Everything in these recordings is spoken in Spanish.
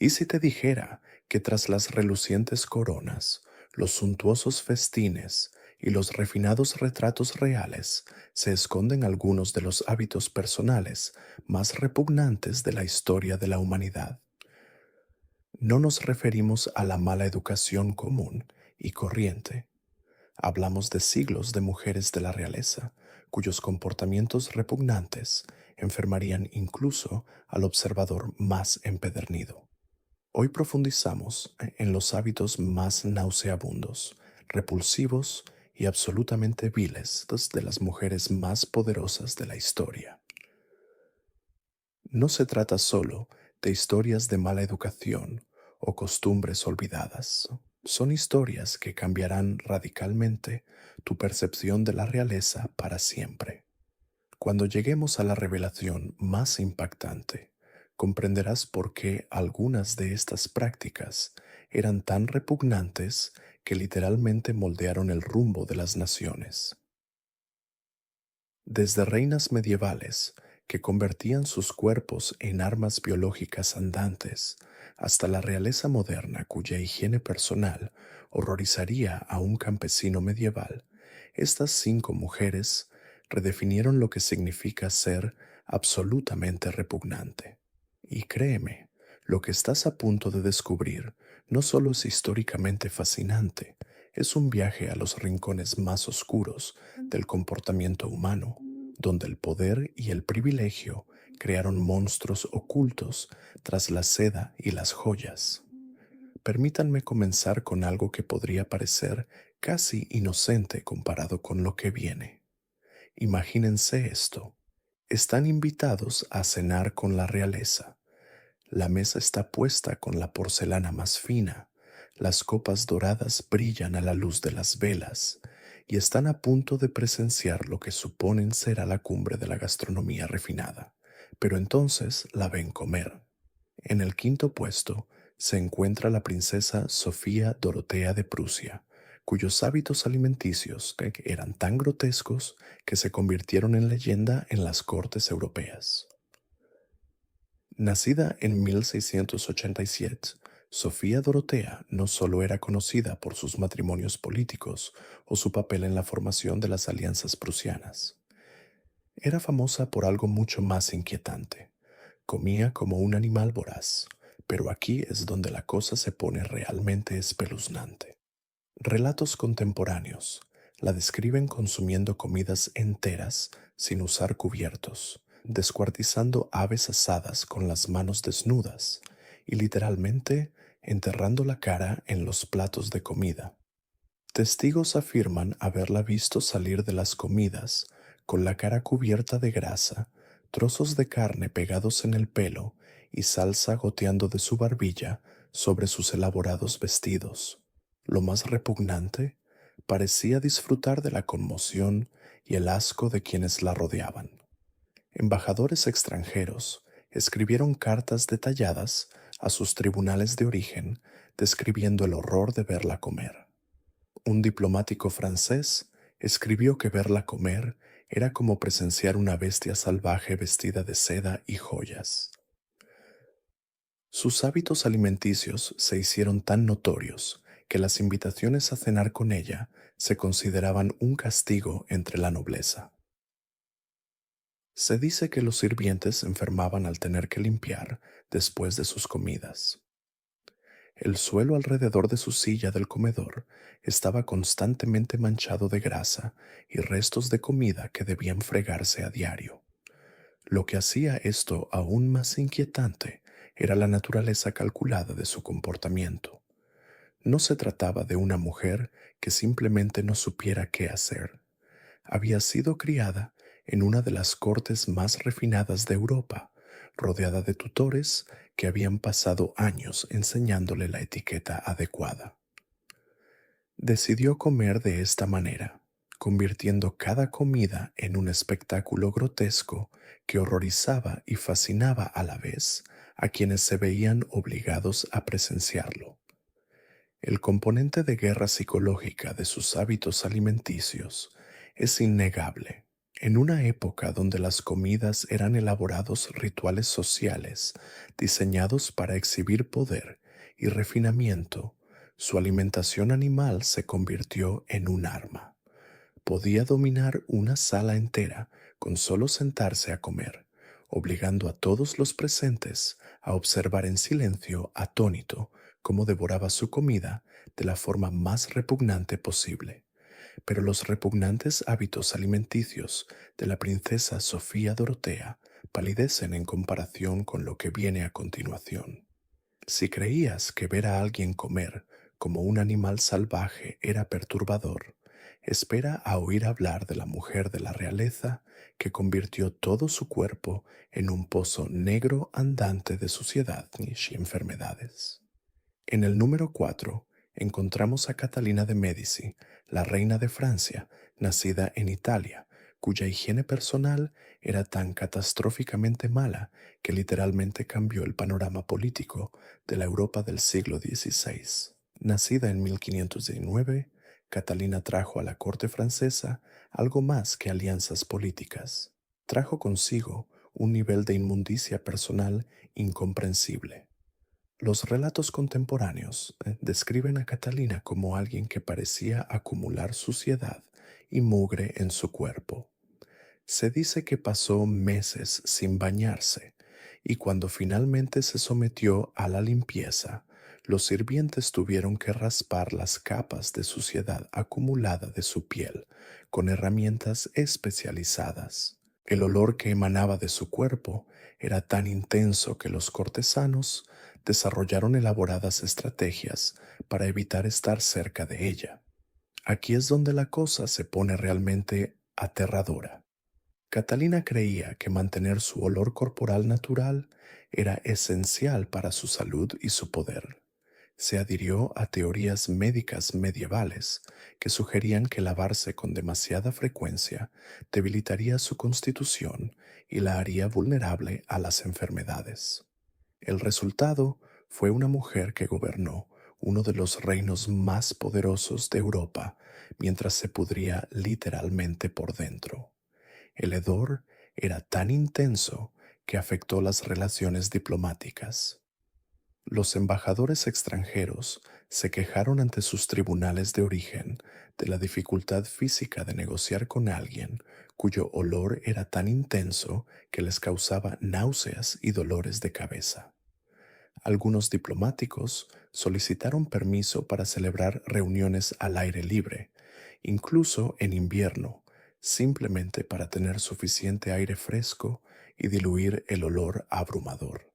¿Y si te dijera que tras las relucientes coronas, los suntuosos festines y los refinados retratos reales se esconden algunos de los hábitos personales más repugnantes de la historia de la humanidad? No nos referimos a la mala educación común y corriente. Hablamos de siglos de mujeres de la realeza, cuyos comportamientos repugnantes enfermarían incluso al observador más empedernido. Hoy profundizamos en los hábitos más nauseabundos, repulsivos y absolutamente viles de las mujeres más poderosas de la historia. No se trata solo de historias de mala educación o costumbres olvidadas. Son historias que cambiarán radicalmente tu percepción de la realeza para siempre. Cuando lleguemos a la revelación más impactante, comprenderás por qué algunas de estas prácticas eran tan repugnantes que literalmente moldearon el rumbo de las naciones. Desde reinas medievales que convertían sus cuerpos en armas biológicas andantes, hasta la realeza moderna cuya higiene personal horrorizaría a un campesino medieval, estas 5 mujeres redefinieron lo que significa ser absolutamente repugnante. Y créeme, lo que estás a punto de descubrir no solo es históricamente fascinante, es un viaje a los rincones más oscuros del comportamiento humano, donde el poder y el privilegio crearon monstruos ocultos tras la seda y las joyas. Permítanme comenzar con algo que podría parecer casi inocente comparado con lo que viene. Imagínense esto. Están invitados a cenar con la realeza. La mesa está puesta con la porcelana más fina, las copas doradas brillan a la luz de las velas, y están a punto de presenciar lo que suponen será la cumbre de la gastronomía refinada. Pero entonces la ven comer. En el quinto puesto se encuentra la princesa Sofía Dorotea de Prusia, cuyos hábitos alimenticios eran tan grotescos que se convirtieron en leyenda en las cortes europeas. Nacida en 1687, Sofía Dorotea no solo era conocida por sus matrimonios políticos o su papel en la formación de las alianzas prusianas. Era famosa por algo mucho más inquietante. Comía como un animal voraz, pero aquí es donde la cosa se pone realmente espeluznante. Relatos contemporáneos la describen consumiendo comidas enteras sin usar cubiertos, descuartizando aves asadas con las manos desnudas y literalmente enterrando la cara en los platos de comida. Testigos afirman haberla visto salir de las comidas con la cara cubierta de grasa, trozos de carne pegados en el pelo y salsa goteando de su barbilla sobre sus elaborados vestidos. Lo más repugnante, parecía disfrutar de la conmoción y el asco de quienes la rodeaban. Embajadores extranjeros escribieron cartas detalladas a sus tribunales de origen describiendo el horror de verla comer. Un diplomático francés escribió que verla comer era como presenciar una bestia salvaje vestida de seda y joyas. Sus hábitos alimenticios se hicieron tan notorios que las invitaciones a cenar con ella se consideraban un castigo entre la nobleza. Se dice que los sirvientes se enfermaban al tener que limpiar después de sus comidas. El suelo alrededor de su silla del comedor estaba constantemente manchado de grasa y restos de comida que debían fregarse a diario. Lo que hacía esto aún más inquietante era la naturaleza calculada de su comportamiento. No se trataba de una mujer que simplemente no supiera qué hacer. Había sido criada en una de las cortes más refinadas de Europa, rodeada de tutores que habían pasado años enseñándole la etiqueta adecuada. Decidió comer de esta manera, convirtiendo cada comida en un espectáculo grotesco que horrorizaba y fascinaba a la vez a quienes se veían obligados a presenciarlo. El componente de guerra psicológica de sus hábitos alimenticios es innegable. En una época donde las comidas eran elaborados rituales sociales diseñados para exhibir poder y refinamiento, su alimentación animal se convirtió en un arma. Podía dominar una sala entera con solo sentarse a comer, obligando a todos los presentes a observar en silencio atónito cómo devoraba su comida de la forma más repugnante posible. Pero los repugnantes hábitos alimenticios de la princesa Sofía Dorotea palidecen en comparación con lo que viene a continuación. Si creías que ver a alguien comer como un animal salvaje era perturbador, espera a oír hablar de la mujer de la realeza que convirtió todo su cuerpo en un pozo negro andante de suciedad y enfermedades. En el número 4 encontramos a Catalina de Médici, la reina de Francia, nacida en Italia, cuya higiene personal era tan catastróficamente mala que literalmente cambió el panorama político de la Europa del siglo XVI. Nacida en 1519, Catalina trajo a la corte francesa algo más que alianzas políticas. Trajo consigo un nivel de inmundicia personal incomprensible. Los relatos contemporáneos describen a Catalina como alguien que parecía acumular suciedad y mugre en su cuerpo. Se dice que pasó meses sin bañarse y cuando finalmente se sometió a la limpieza, los sirvientes tuvieron que raspar las capas de suciedad acumulada de su piel con herramientas especializadas. El olor que emanaba de su cuerpo era tan intenso que los cortesanos desarrollaron elaboradas estrategias para evitar estar cerca de ella. Aquí es donde la cosa se pone realmente aterradora. Catalina creía que mantener su olor corporal natural era esencial para su salud y su poder. Se adhirió a teorías médicas medievales que sugerían que lavarse con demasiada frecuencia debilitaría su constitución y la haría vulnerable a las enfermedades. El resultado fue una mujer que gobernó uno de los reinos más poderosos de Europa mientras se pudría literalmente por dentro. El hedor era tan intenso que afectó las relaciones diplomáticas. Los embajadores extranjeros se quejaron ante sus tribunales de origen de la dificultad física de negociar con alguien cuyo olor era tan intenso que les causaba náuseas y dolores de cabeza. Algunos diplomáticos solicitaron permiso para celebrar reuniones al aire libre, incluso en invierno, simplemente para tener suficiente aire fresco y diluir el olor abrumador.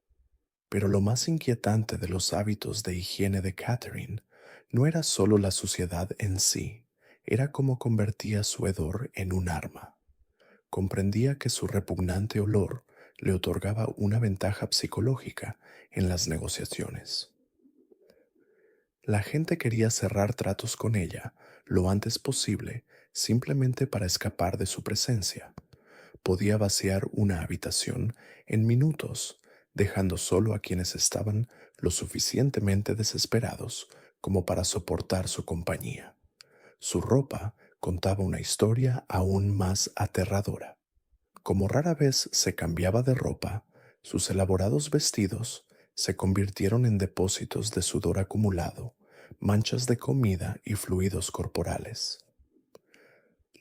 Pero lo más inquietante de los hábitos de higiene de Catherine no era solo la suciedad en sí, era cómo convertía su hedor en un arma. Comprendía que su repugnante olor le otorgaba una ventaja psicológica en las negociaciones. La gente quería cerrar tratos con ella lo antes posible simplemente para escapar de su presencia. Podía vaciar una habitación en minutos, dejando solo a quienes estaban lo suficientemente desesperados como para soportar su compañía. Su ropa contaba una historia aún más aterradora. Como rara vez se cambiaba de ropa, sus elaborados vestidos se convirtieron en depósitos de sudor acumulado, manchas de comida y fluidos corporales.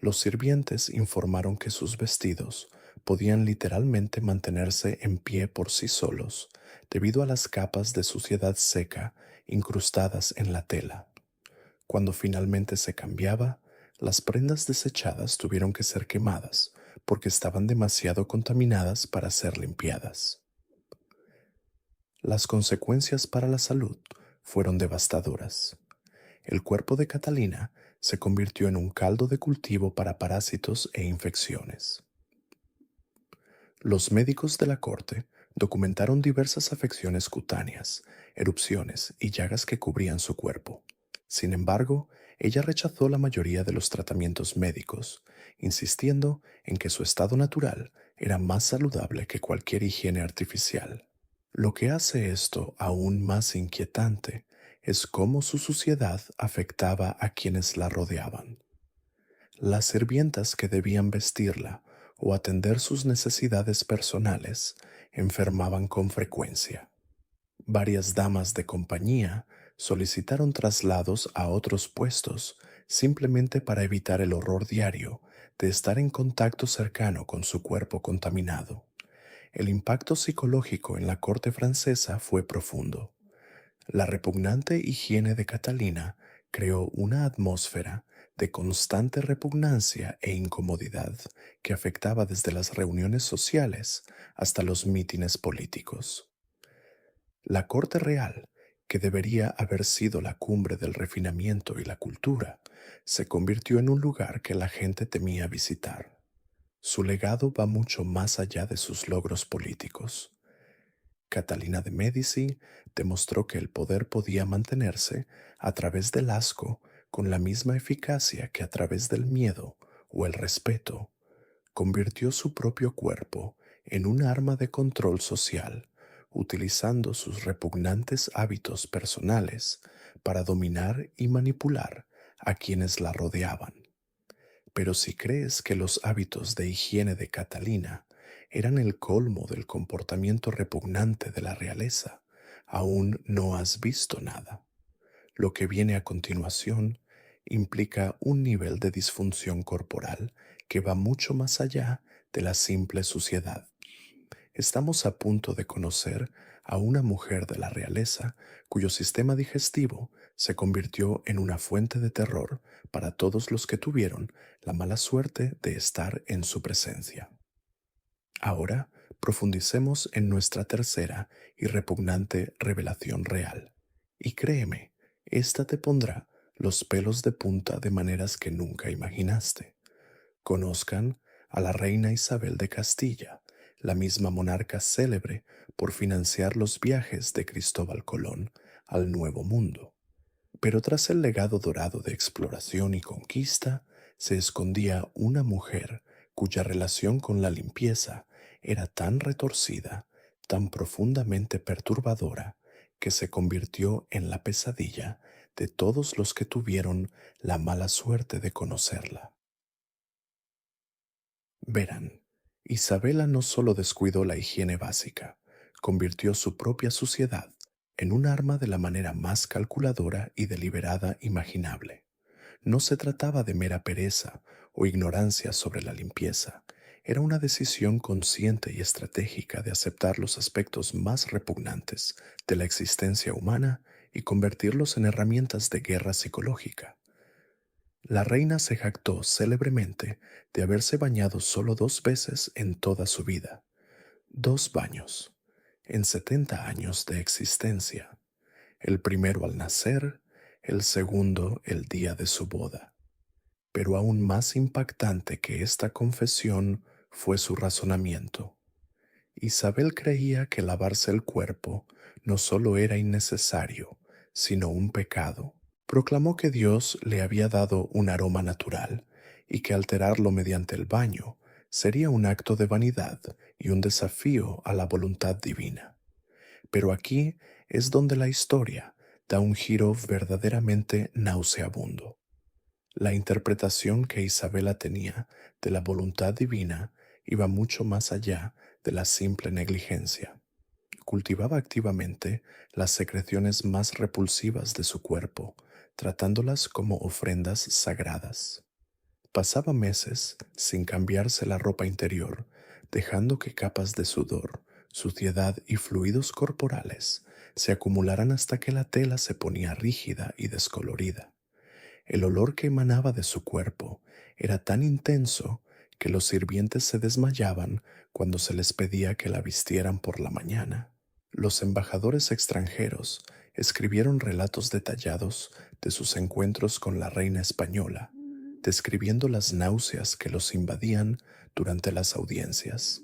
Los sirvientes informaron que sus vestidos podían literalmente mantenerse en pie por sí solos debido a las capas de suciedad seca incrustadas en la tela. Cuando finalmente se cambiaba, las prendas desechadas tuvieron que ser quemadas porque estaban demasiado contaminadas para ser limpiadas. Las consecuencias para la salud fueron devastadoras. El cuerpo de Catalina se convirtió en un caldo de cultivo para parásitos e infecciones. Los médicos de la corte documentaron diversas afecciones cutáneas, erupciones y llagas que cubrían su cuerpo. Sin embargo, ella rechazó la mayoría de los tratamientos médicos, insistiendo en que su estado natural era más saludable que cualquier higiene artificial. Lo que hace esto aún más inquietante es cómo su suciedad afectaba a quienes la rodeaban. Las sirvientas que debían vestirla o atender sus necesidades personales, enfermaban con frecuencia. Varias damas de compañía solicitaron traslados a otros puestos simplemente para evitar el horror diario de estar en contacto cercano con su cuerpo contaminado. El impacto psicológico en la corte francesa fue profundo. La repugnante higiene de Catalina creó una atmósfera de constante repugnancia e incomodidad que afectaba desde las reuniones sociales hasta los mítines políticos. La corte real, que debería haber sido la cumbre del refinamiento y la cultura, se convirtió en un lugar que la gente temía visitar. Su legado va mucho más allá de sus logros políticos. Catalina de Médici demostró que el poder podía mantenerse a través del asco con la misma eficacia que a través del miedo o el respeto. Convirtió su propio cuerpo en un arma de control social, utilizando sus repugnantes hábitos personales para dominar y manipular a quienes la rodeaban. Pero si crees que los hábitos de higiene de Catalina eran el colmo del comportamiento repugnante de la realeza, aún no has visto nada. Lo que viene a continuación implica un nivel de disfunción corporal que va mucho más allá de la simple suciedad. Estamos a punto de conocer a una mujer de la realeza cuyo sistema digestivo se convirtió en una fuente de terror para todos los que tuvieron la mala suerte de estar en su presencia. Ahora profundicemos en nuestra tercera y repugnante revelación real. Y créeme, esta te pondrá los pelos de punta de maneras que nunca imaginaste. Conozcan a la reina Isabel de Castilla, la misma monarca célebre por financiar los viajes de Cristóbal Colón al Nuevo Mundo. Pero tras el legado dorado de exploración y conquista, se escondía una mujer cuya relación con la limpieza era tan retorcida, tan profundamente perturbadora, que se convirtió en la pesadilla de todos los que tuvieron la mala suerte de conocerla. Verán, Isabela no solo descuidó la higiene básica, convirtió su propia suciedad en un arma de la manera más calculadora y deliberada imaginable. No se trataba de mera pereza o ignorancia sobre la limpieza, era una decisión consciente y estratégica de aceptar los aspectos más repugnantes de la existencia humana y convertirlos en herramientas de guerra psicológica. La reina se jactó célebremente de haberse bañado solo 2 veces en toda su vida. 2 baños, en 70 años de existencia. El primero al nacer, el segundo el día de su boda. Pero aún más impactante que esta confesión fue su razonamiento. Isabel creía que lavarse el cuerpo no solo era innecesario, sino un pecado. Proclamó que Dios le había dado un aroma natural y que alterarlo mediante el baño sería un acto de vanidad y un desafío a la voluntad divina. Pero aquí es donde la historia da un giro verdaderamente nauseabundo. La interpretación que Isabela tenía de la voluntad divina iba mucho más allá de la simple negligencia. Cultivaba activamente las secreciones más repulsivas de su cuerpo, tratándolas como ofrendas sagradas. Pasaba meses sin cambiarse la ropa interior, dejando que capas de sudor, suciedad y fluidos corporales se acumularan hasta que la tela se ponía rígida y descolorida. El olor que emanaba de su cuerpo era tan intenso que los sirvientes se desmayaban cuando se les pedía que la vistieran por la mañana. Los embajadores extranjeros escribieron relatos detallados de sus encuentros con la reina española, describiendo las náuseas que los invadían durante las audiencias.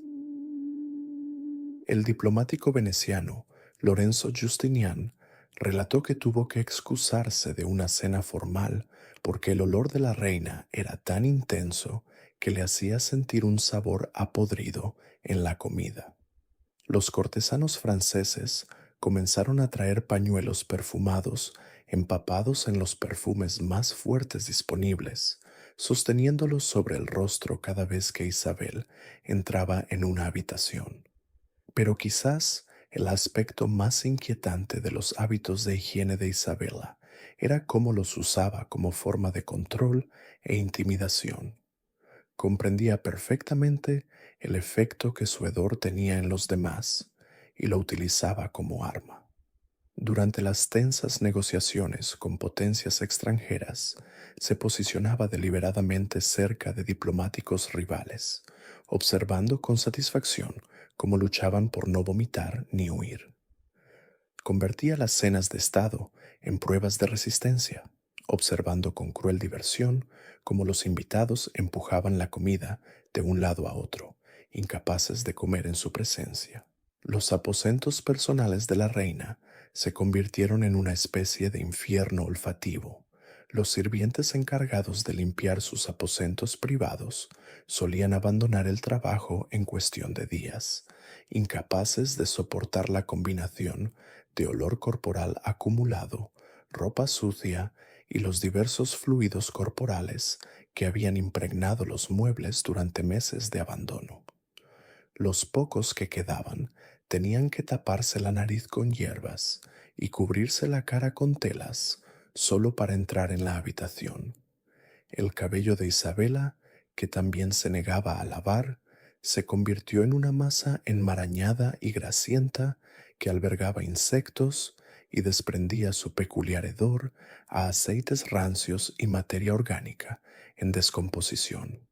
El diplomático veneciano Lorenzo Justinian relató que tuvo que excusarse de una cena formal porque el olor de la reina era tan intenso que le hacía sentir un sabor a podrido en la comida. Los cortesanos franceses comenzaron a traer pañuelos perfumados empapados en los perfumes más fuertes disponibles sosteniéndolos sobre el rostro cada vez que Isabel entraba en una habitación. Pero quizás el aspecto más inquietante de los hábitos de higiene de Isabela era cómo los usaba como forma de control e intimidación. Comprendía perfectamente el efecto que su hedor tenía en los demás y lo utilizaba como arma. Durante las tensas negociaciones con potencias extranjeras, se posicionaba deliberadamente cerca de diplomáticos rivales, observando con satisfacción cómo luchaban por no vomitar ni huir. Convertía las cenas de Estado en pruebas de resistencia, observando con cruel diversión cómo los invitados empujaban la comida de un lado a otro, incapaces de comer en su presencia. Los aposentos personales de la reina se convirtieron en una especie de infierno olfativo. Los sirvientes encargados de limpiar sus aposentos privados solían abandonar el trabajo en cuestión de días, incapaces de soportar la combinación de olor corporal acumulado, ropa sucia y los diversos fluidos corporales que habían impregnado los muebles durante meses de abandono. Los pocos que quedaban tenían que taparse la nariz con hierbas y cubrirse la cara con telas solo para entrar en la habitación. El cabello de Isabela, que también se negaba a lavar, se convirtió en una masa enmarañada y grasienta que albergaba insectos y desprendía su peculiar hedor a aceites rancios y materia orgánica en descomposición.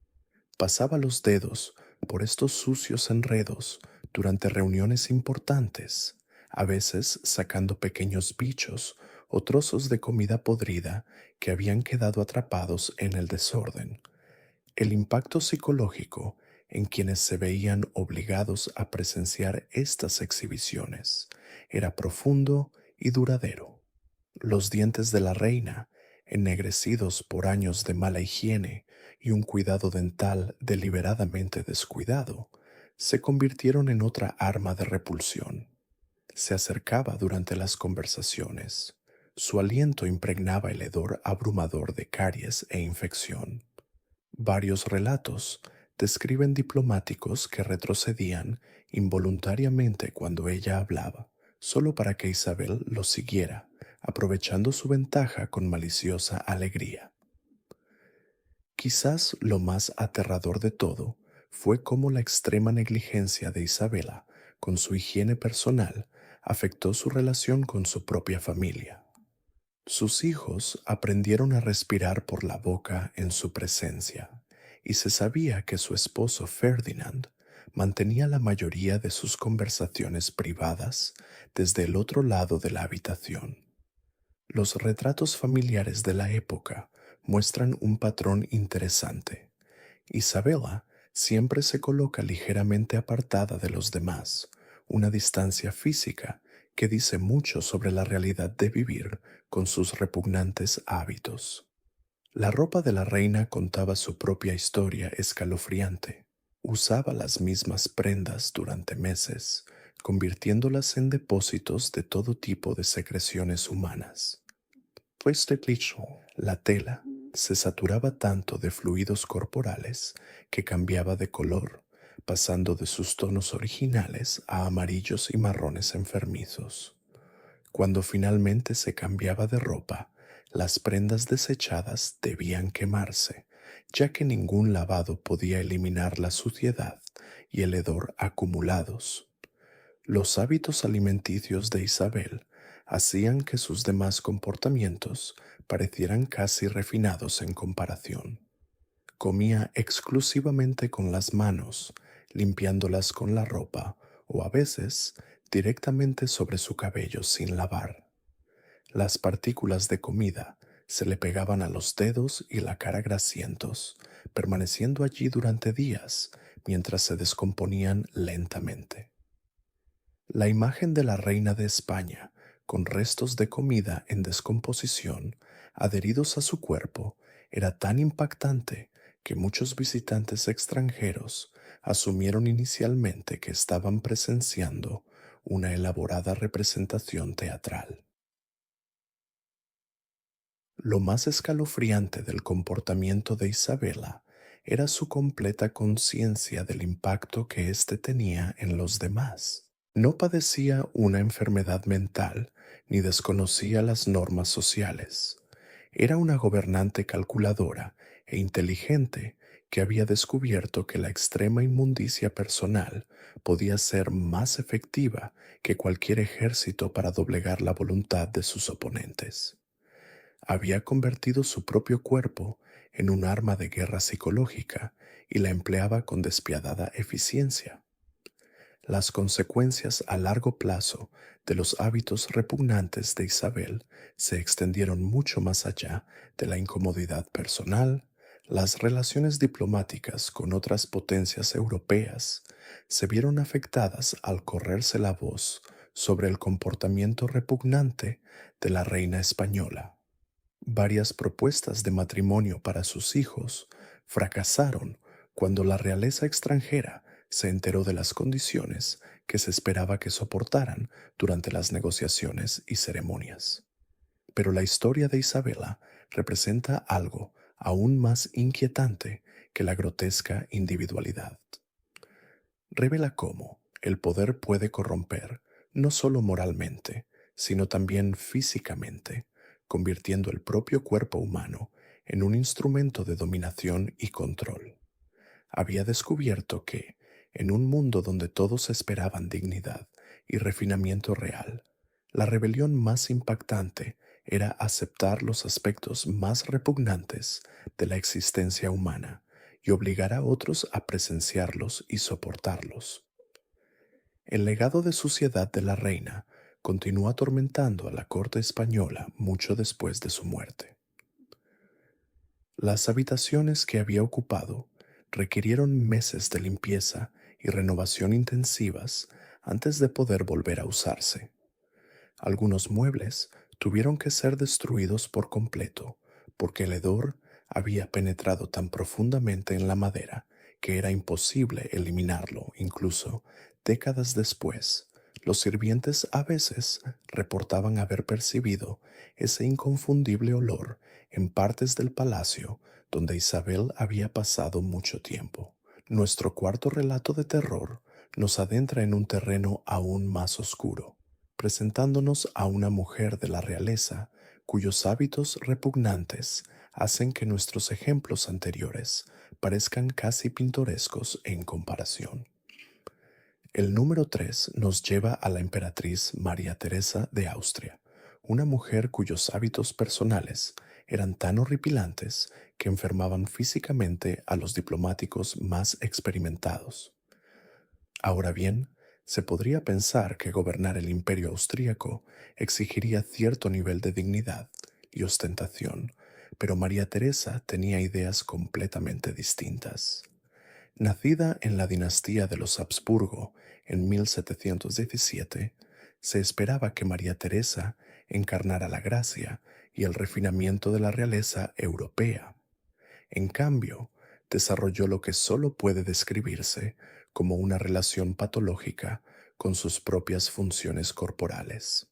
Pasaba los dedos por estos sucios enredos durante reuniones importantes, a veces sacando pequeños bichos o trozos de comida podrida que habían quedado atrapados en el desorden. El impacto psicológico en quienes se veían obligados a presenciar estas exhibiciones era profundo y duradero. Los dientes de la reina, ennegrecidos por años de mala higiene y un cuidado dental deliberadamente descuidado, se convirtieron en otra arma de repulsión. Se acercaba durante las conversaciones. Su aliento impregnaba el hedor abrumador de caries e infección. Varios relatos describen diplomáticos que retrocedían involuntariamente cuando ella hablaba, solo para que Isabel los siguiera, aprovechando su ventaja con maliciosa alegría. Quizás lo más aterrador de todo fue cómo la extrema negligencia de Isabela con su higiene personal afectó su relación con su propia familia. Sus hijos aprendieron a respirar por la boca en su presencia, y se sabía que su esposo Ferdinand mantenía la mayoría de sus conversaciones privadas desde el otro lado de la habitación. Los retratos familiares de la época muestran un patrón interesante. Isabella siempre se coloca ligeramente apartada de los demás, una distancia física que dice mucho sobre la realidad de vivir con sus repugnantes hábitos. La ropa de la reina contaba su propia historia escalofriante. Usaba las mismas prendas durante meses, convirtiéndolas en depósitos de todo tipo de secreciones humanas. Pues de hecho, la tela se saturaba tanto de fluidos corporales que cambiaba de color, pasando de sus tonos originales a amarillos y marrones enfermizos. Cuando finalmente se cambiaba de ropa, las prendas desechadas debían quemarse, ya que ningún lavado podía eliminar la suciedad y el hedor acumulados. Los hábitos alimenticios de Isabel hacían que sus demás comportamientos parecieran casi refinados en comparación. Comía exclusivamente con las manos, limpiándolas con la ropa o a veces directamente sobre su cabello sin lavar. Las partículas de comida se le pegaban a los dedos y la cara grasientos, permaneciendo allí durante días mientras se descomponían lentamente. La imagen de la reina de España, con restos de comida en descomposición adheridos a su cuerpo, era tan impactante que muchos visitantes extranjeros asumieron inicialmente que estaban presenciando una elaborada representación teatral. Lo más escalofriante del comportamiento de Isabela era su completa conciencia del impacto que éste tenía en los demás. No padecía una enfermedad mental ni desconocía las normas sociales. Era una gobernante calculadora e inteligente que había descubierto que la extrema inmundicia personal podía ser más efectiva que cualquier ejército para doblegar la voluntad de sus oponentes. Había convertido su propio cuerpo en un arma de guerra psicológica y la empleaba con despiadada eficiencia. Las consecuencias a largo plazo de los hábitos repugnantes de Isabel se extendieron mucho más allá de la incomodidad personal. Las relaciones diplomáticas con otras potencias europeas se vieron afectadas al correrse la voz sobre el comportamiento repugnante de la reina española. Varias propuestas de matrimonio para sus hijos fracasaron cuando la realeza extranjera se enteró de las condiciones que se esperaba que soportaran durante las negociaciones y ceremonias. Pero la historia de Isabela representa algo aún más inquietante que la grotesca individualidad. Revela cómo el poder puede corromper no solo moralmente, sino también físicamente, convirtiendo el propio cuerpo humano en un instrumento de dominación y control. Había descubierto que, en un mundo donde todos esperaban dignidad y refinamiento real, la rebelión más impactante era aceptar los aspectos más repugnantes de la existencia humana y obligar a otros a presenciarlos y soportarlos. El legado de suciedad de la reina continuó atormentando a la corte española mucho después de su muerte. Las habitaciones que había ocupado requirieron meses de limpieza y renovación intensivas antes de poder volver a usarse. Algunos muebles tuvieron que ser destruidos por completo porque el hedor había penetrado tan profundamente en la madera que era imposible eliminarlo incluso décadas después. Los sirvientes a veces reportaban haber percibido ese inconfundible olor en partes del palacio donde Isabel había pasado mucho tiempo. Nuestro cuarto relato de terror nos adentra en un terreno aún más oscuro, presentándonos a una mujer de la realeza cuyos hábitos repugnantes hacen que nuestros ejemplos anteriores parezcan casi pintorescos en comparación. El número 3 nos lleva a la emperatriz María Teresa de Austria, una mujer cuyos hábitos personales eran tan horripilantes que enfermaban físicamente a los diplomáticos más experimentados. Ahora bien, se podría pensar que gobernar el imperio austríaco exigiría cierto nivel de dignidad y ostentación, pero María Teresa tenía ideas completamente distintas. Nacida en la dinastía de los Habsburgo en 1717, se esperaba que María Teresa encarnara la gracia y el refinamiento de la realeza europea. En cambio, desarrolló lo que solo puede describirse como una relación patológica con sus propias funciones corporales.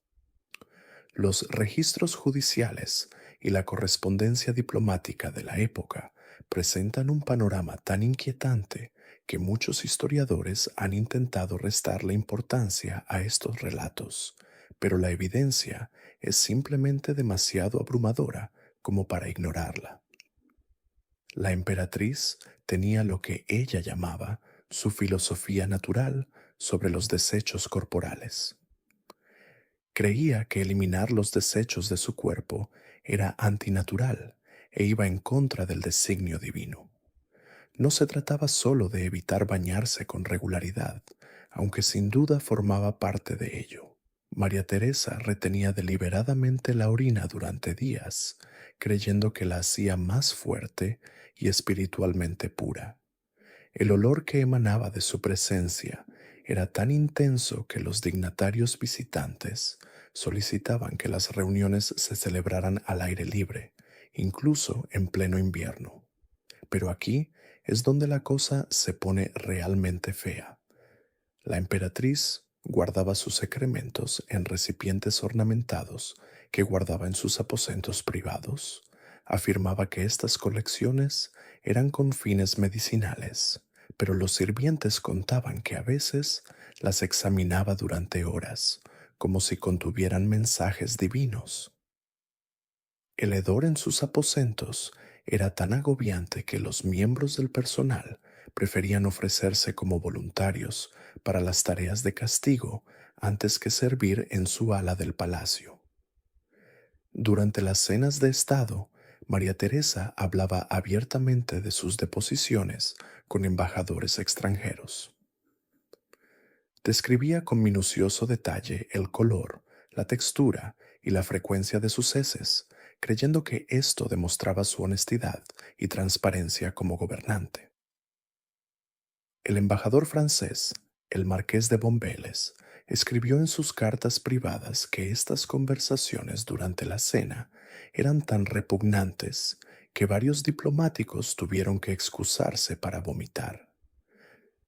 Los registros judiciales y la correspondencia diplomática de la época presentan un panorama tan inquietante que muchos historiadores han intentado restarle importancia a estos relatos, pero la evidencia es simplemente demasiado abrumadora como para ignorarla. La emperatriz tenía lo que ella llamaba su filosofía natural sobre los desechos corporales. Creía que eliminar los desechos de su cuerpo era antinatural e iba en contra del designio divino. No se trataba solo de evitar bañarse con regularidad, aunque sin duda formaba parte de ello. María Teresa retenía deliberadamente la orina durante días, creyendo que la hacía más fuerte y espiritualmente pura. El olor que emanaba de su presencia era tan intenso que los dignatarios visitantes solicitaban que las reuniones se celebraran al aire libre, incluso en pleno invierno. Pero aquí es donde la cosa se pone realmente fea. La emperatriz guardaba sus excrementos en recipientes ornamentados que guardaba en sus aposentos privados. Afirmaba que estas colecciones eran con fines medicinales, pero los sirvientes contaban que a veces las examinaba durante horas, como si contuvieran mensajes divinos. El hedor en sus aposentos era tan agobiante que los miembros del personal preferían ofrecerse como voluntarios para las tareas de castigo antes que servir en su ala del palacio. Durante las cenas de Estado, María Teresa hablaba abiertamente de sus deposiciones con embajadores extranjeros. Describía con minucioso detalle el color, la textura y la frecuencia de sus heces, creyendo que esto demostraba su honestidad y transparencia como gobernante. El embajador francés, el marqués de Bombeles, escribió en sus cartas privadas que estas conversaciones durante la cena eran tan repugnantes que varios diplomáticos tuvieron que excusarse para vomitar.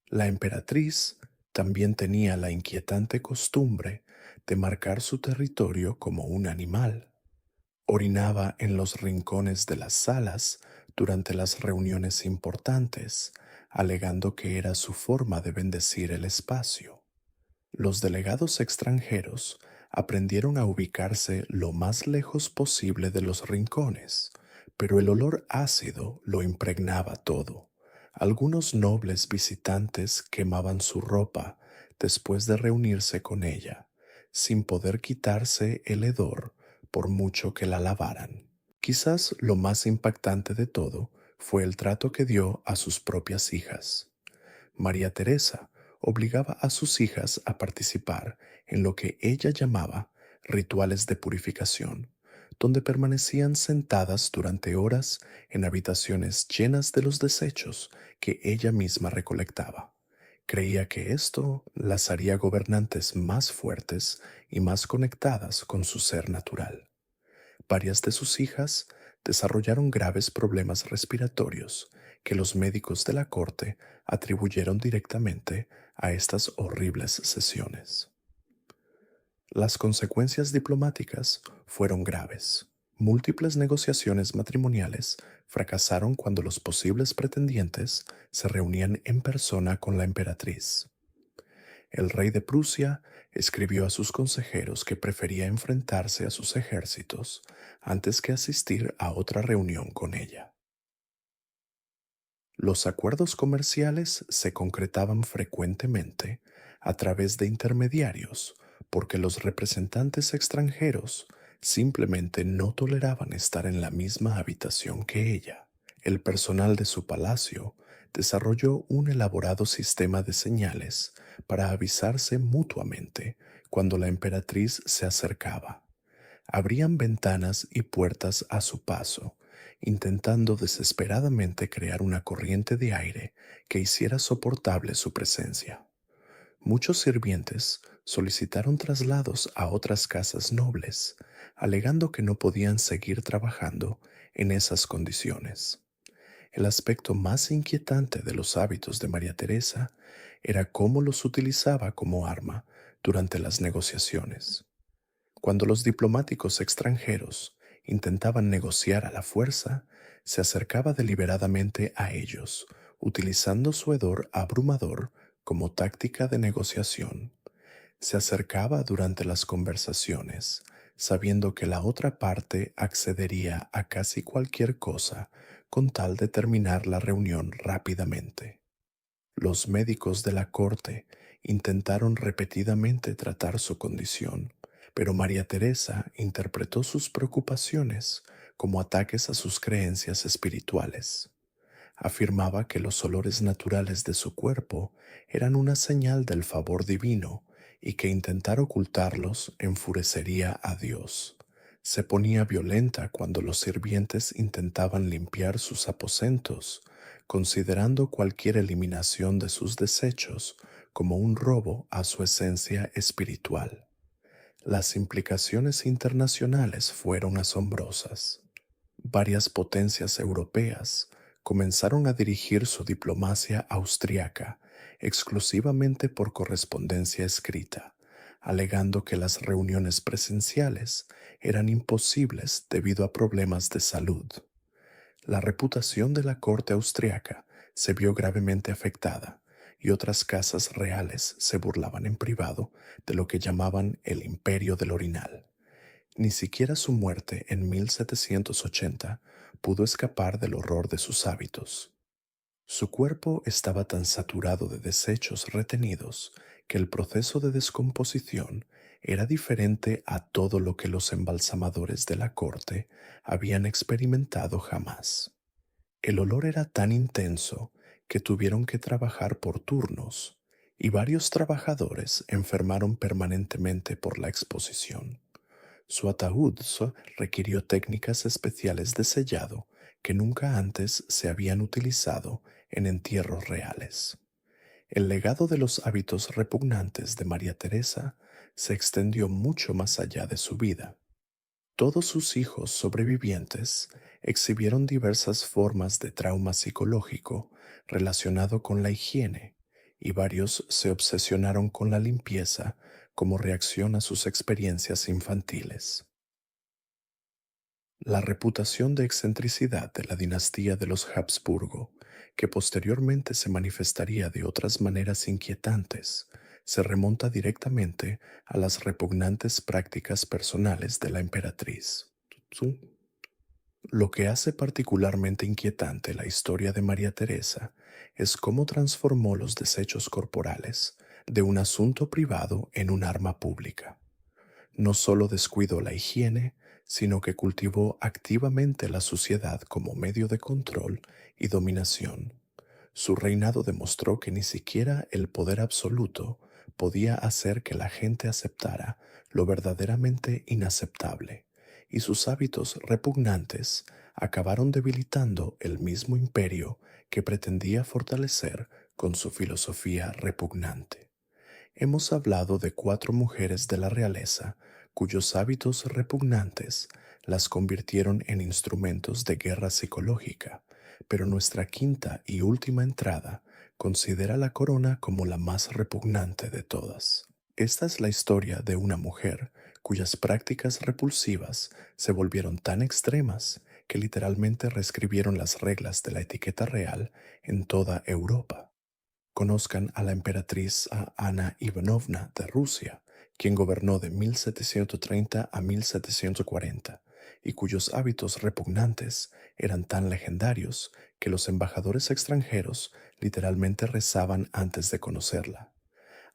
La emperatriz también tenía la inquietante costumbre de marcar su territorio como un animal. Orinaba en los rincones de las salas durante las reuniones importantes, alegando que era su forma de bendecir el espacio. Los delegados extranjeros aprendieron a ubicarse lo más lejos posible de los rincones, pero el olor ácido lo impregnaba todo. Algunos nobles visitantes quemaban su ropa después de reunirse con ella, sin poder quitarse el hedor por mucho que la lavaran. Quizás lo más impactante de todo fue el trato que dio a sus propias hijas. María Teresa obligaba a sus hijas a participar en lo que ella llamaba rituales de purificación, donde permanecían sentadas durante horas en habitaciones llenas de los desechos que ella misma recolectaba. Creía que esto las haría gobernantes más fuertes y más conectadas con su ser natural. Varias de sus hijas desarrollaron graves problemas respiratorios que los médicos de la corte atribuyeron directamente a estas horribles sesiones. Las consecuencias diplomáticas fueron graves. Múltiples negociaciones matrimoniales fracasaron cuando los posibles pretendientes se reunían en persona con la emperatriz. El rey de Prusia escribió a sus consejeros que prefería enfrentarse a sus ejércitos antes que asistir a otra reunión con ella. Los acuerdos comerciales se concretaban frecuentemente a través de intermediarios porque los representantes extranjeros simplemente no toleraban estar en la misma habitación que ella. El personal de su palacio desarrolló un elaborado sistema de señales para avisarse mutuamente cuando la emperatriz se acercaba. Abrían ventanas y puertas a su paso, intentando desesperadamente crear una corriente de aire que hiciera soportable su presencia. Muchos sirvientes solicitaron traslados a otras casas nobles, alegando que no podían seguir trabajando en esas condiciones. El aspecto más inquietante de los hábitos de María Teresa era cómo los utilizaba como arma durante las negociaciones. Cuando los diplomáticos extranjeros intentaban negociar a la fuerza, se acercaba deliberadamente a ellos, utilizando su hedor abrumador como táctica de negociación. Se acercaba durante las conversaciones, sabiendo que la otra parte accedería a casi cualquier cosa con tal de terminar la reunión rápidamente. Los médicos de la corte intentaron repetidamente tratar su condición, pero María Teresa interpretó sus preocupaciones como ataques a sus creencias espirituales. Afirmaba que los olores naturales de su cuerpo eran una señal del favor divino y que intentar ocultarlos enfurecería a Dios. Se ponía violenta cuando los sirvientes intentaban limpiar sus aposentos, considerando cualquier eliminación de sus desechos como un robo a su esencia espiritual. Las implicaciones internacionales fueron asombrosas. Varias potencias europeas comenzaron a dirigir su diplomacia austriaca exclusivamente por correspondencia escrita, alegando que las reuniones presenciales eran imposibles debido a problemas de salud. La reputación de la corte austriaca se vio gravemente afectada y otras casas reales se burlaban en privado de lo que llamaban el imperio del orinal. Ni siquiera su muerte en 1780 pudo escapar del horror de sus hábitos. Su cuerpo estaba tan saturado de desechos retenidos que el proceso de descomposición era diferente a todo lo que los embalsamadores de la corte habían experimentado jamás. El olor era tan intenso que tuvieron que trabajar por turnos y varios trabajadores enfermaron permanentemente por la exposición. Su ataúd requirió técnicas especiales de sellado que nunca antes se habían utilizado en entierros reales. El legado de los hábitos repugnantes de María Teresa se extendió mucho más allá de su vida. Todos sus hijos sobrevivientes exhibieron diversas formas de trauma psicológico relacionado con la higiene, y varios se obsesionaron con la limpieza como reacción a sus experiencias infantiles. La reputación de excentricidad de la dinastía de los Habsburgo, que posteriormente se manifestaría de otras maneras inquietantes, se remonta directamente a las repugnantes prácticas personales de la emperatriz. Lo que hace particularmente inquietante la historia de María Teresa es cómo transformó los desechos corporales de un asunto privado en un arma pública. No solo descuidó la higiene, sino que cultivó activamente la suciedad como medio de control y dominación. Su reinado demostró que ni siquiera el poder absoluto podía hacer que la gente aceptara lo verdaderamente inaceptable, y sus hábitos repugnantes acabaron debilitando el mismo imperio que pretendía fortalecer con su filosofía repugnante. Hemos hablado de 4 mujeres de la realeza cuyos hábitos repugnantes las convirtieron en instrumentos de guerra psicológica, pero nuestra quinta y última entrada considera la corona como la más repugnante de todas. Esta es la historia de una mujer cuyas prácticas repulsivas se volvieron tan extremas que literalmente reescribieron las reglas de la etiqueta real en toda Europa. Conozcan a la emperatriz Ana Ivanovna de Rusia, quien gobernó de 1730 a 1740 y cuyos hábitos repugnantes eran tan legendarios que los embajadores extranjeros literalmente rezaban antes de conocerla.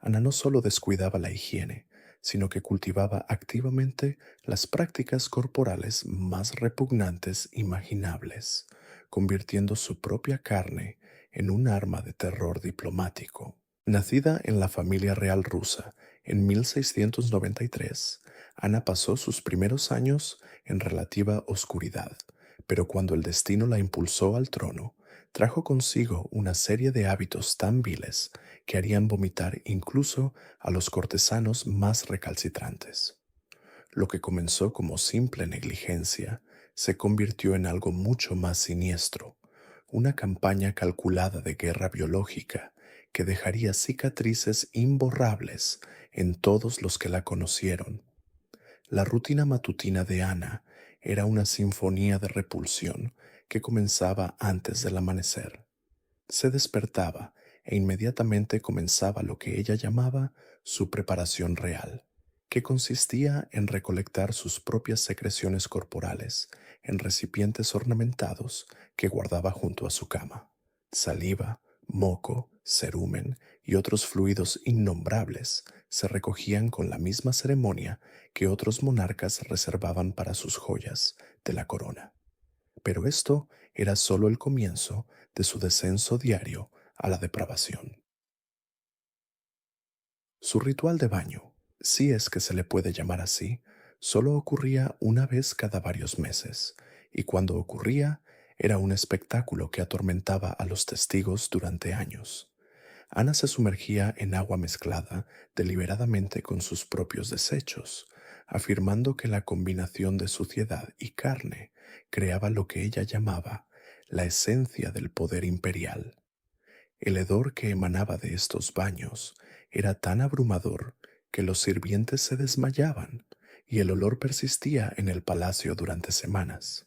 Ana no solo descuidaba la higiene, sino que cultivaba activamente las prácticas corporales más repugnantes imaginables, convirtiendo su propia carne en un arma de terror diplomático. Nacida en la familia real rusa en 1693, Ana pasó sus primeros años en relativa oscuridad, pero cuando el destino la impulsó al trono, trajo consigo una serie de hábitos tan viles que harían vomitar incluso a los cortesanos más recalcitrantes. Lo que comenzó como simple negligencia se convirtió en algo mucho más siniestro, una campaña calculada de guerra biológica que dejaría cicatrices imborrables en todos los que la conocieron. La rutina matutina de Ana era una sinfonía de repulsión que comenzaba antes del amanecer. Se despertaba e inmediatamente comenzaba lo que ella llamaba su preparación real, que consistía en recolectar sus propias secreciones corporales en recipientes ornamentados que guardaba junto a su cama. Saliva, moco, cerumen y otros fluidos innombrables se recogían con la misma ceremonia que otros monarcas reservaban para sus joyas de la corona. Pero esto era solo el comienzo de su descenso diario a la depravación. Su ritual de baño, si es que se le puede llamar así, solo ocurría una vez cada varios meses, y cuando ocurría, era un espectáculo que atormentaba a los testigos durante años. Ana se sumergía en agua mezclada deliberadamente con sus propios desechos, afirmando que la combinación de suciedad y carne creaba lo que ella llamaba la esencia del poder imperial. El hedor que emanaba de estos baños era tan abrumador que los sirvientes se desmayaban y el olor persistía en el palacio durante semanas.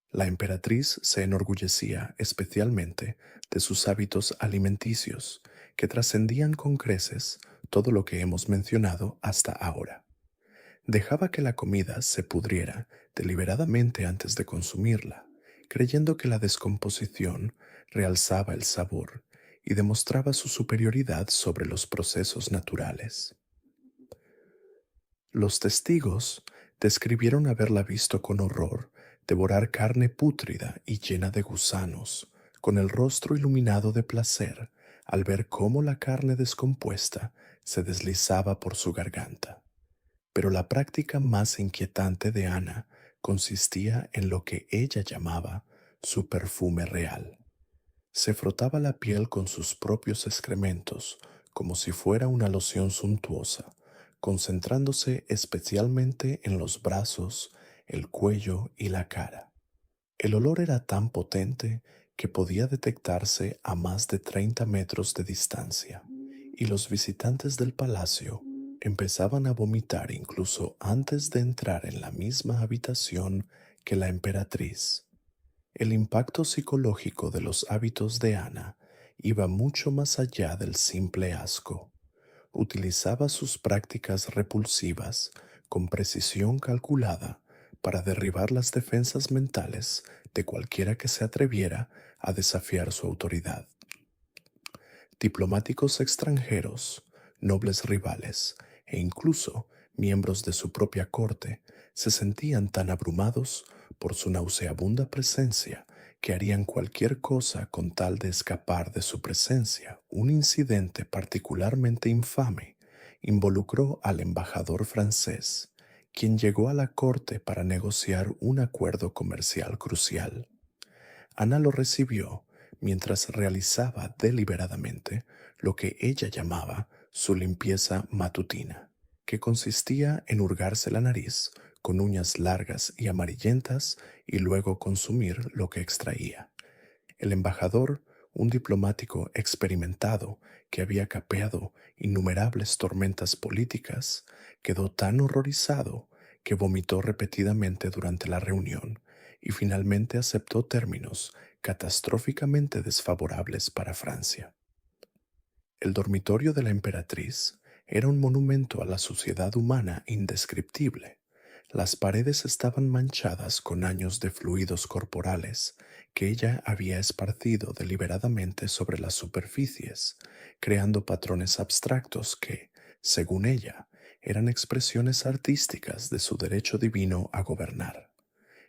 La emperatriz se enorgullecía especialmente de sus hábitos alimenticios, que trascendían con creces todo lo que hemos mencionado hasta ahora. Dejaba que la comida se pudriera deliberadamente antes de consumirla, creyendo que la descomposición realzaba el sabor y demostraba su superioridad sobre los procesos naturales. Los testigos describieron haberla visto con horror devorar carne pútrida y llena de gusanos, con el rostro iluminado de placer al ver cómo la carne descompuesta se deslizaba por su garganta. Pero la práctica más inquietante de Ana consistía en lo que ella llamaba su perfume real. Se frotaba la piel con sus propios excrementos como si fuera una loción suntuosa, concentrándose especialmente en los brazos, el cuello y la cara. El olor era tan potente que podía detectarse a más de 30 metros de distancia, y los visitantes del palacio empezaban a vomitar incluso antes de entrar en la misma habitación que la emperatriz. El impacto psicológico de los hábitos de Ana iba mucho más allá del simple asco. Utilizaba sus prácticas repulsivas con precisión calculada para derribar las defensas mentales de cualquiera que se atreviera a desafiar su autoridad. Diplomáticos extranjeros, nobles rivales e incluso miembros de su propia corte se sentían tan abrumados por su nauseabunda presencia que harían cualquier cosa con tal de escapar de su presencia. Un incidente particularmente infame involucró al embajador francés, quien llegó a la corte para negociar un acuerdo comercial crucial. Ana lo recibió mientras realizaba deliberadamente lo que ella llamaba su limpieza matutina, que consistía en hurgarse la nariz con uñas largas y amarillentas y luego consumir lo que extraía. El embajador, un diplomático experimentado que había capeado innumerables tormentas políticas, quedó tan horrorizado que vomitó repetidamente durante la reunión y finalmente aceptó términos catastróficamente desfavorables para Francia. El dormitorio de la emperatriz era un monumento a la suciedad humana indescriptible. Las paredes estaban manchadas con años de fluidos corporales que ella había esparcido deliberadamente sobre las superficies, creando patrones abstractos que, según ella, eran expresiones artísticas de su derecho divino a gobernar.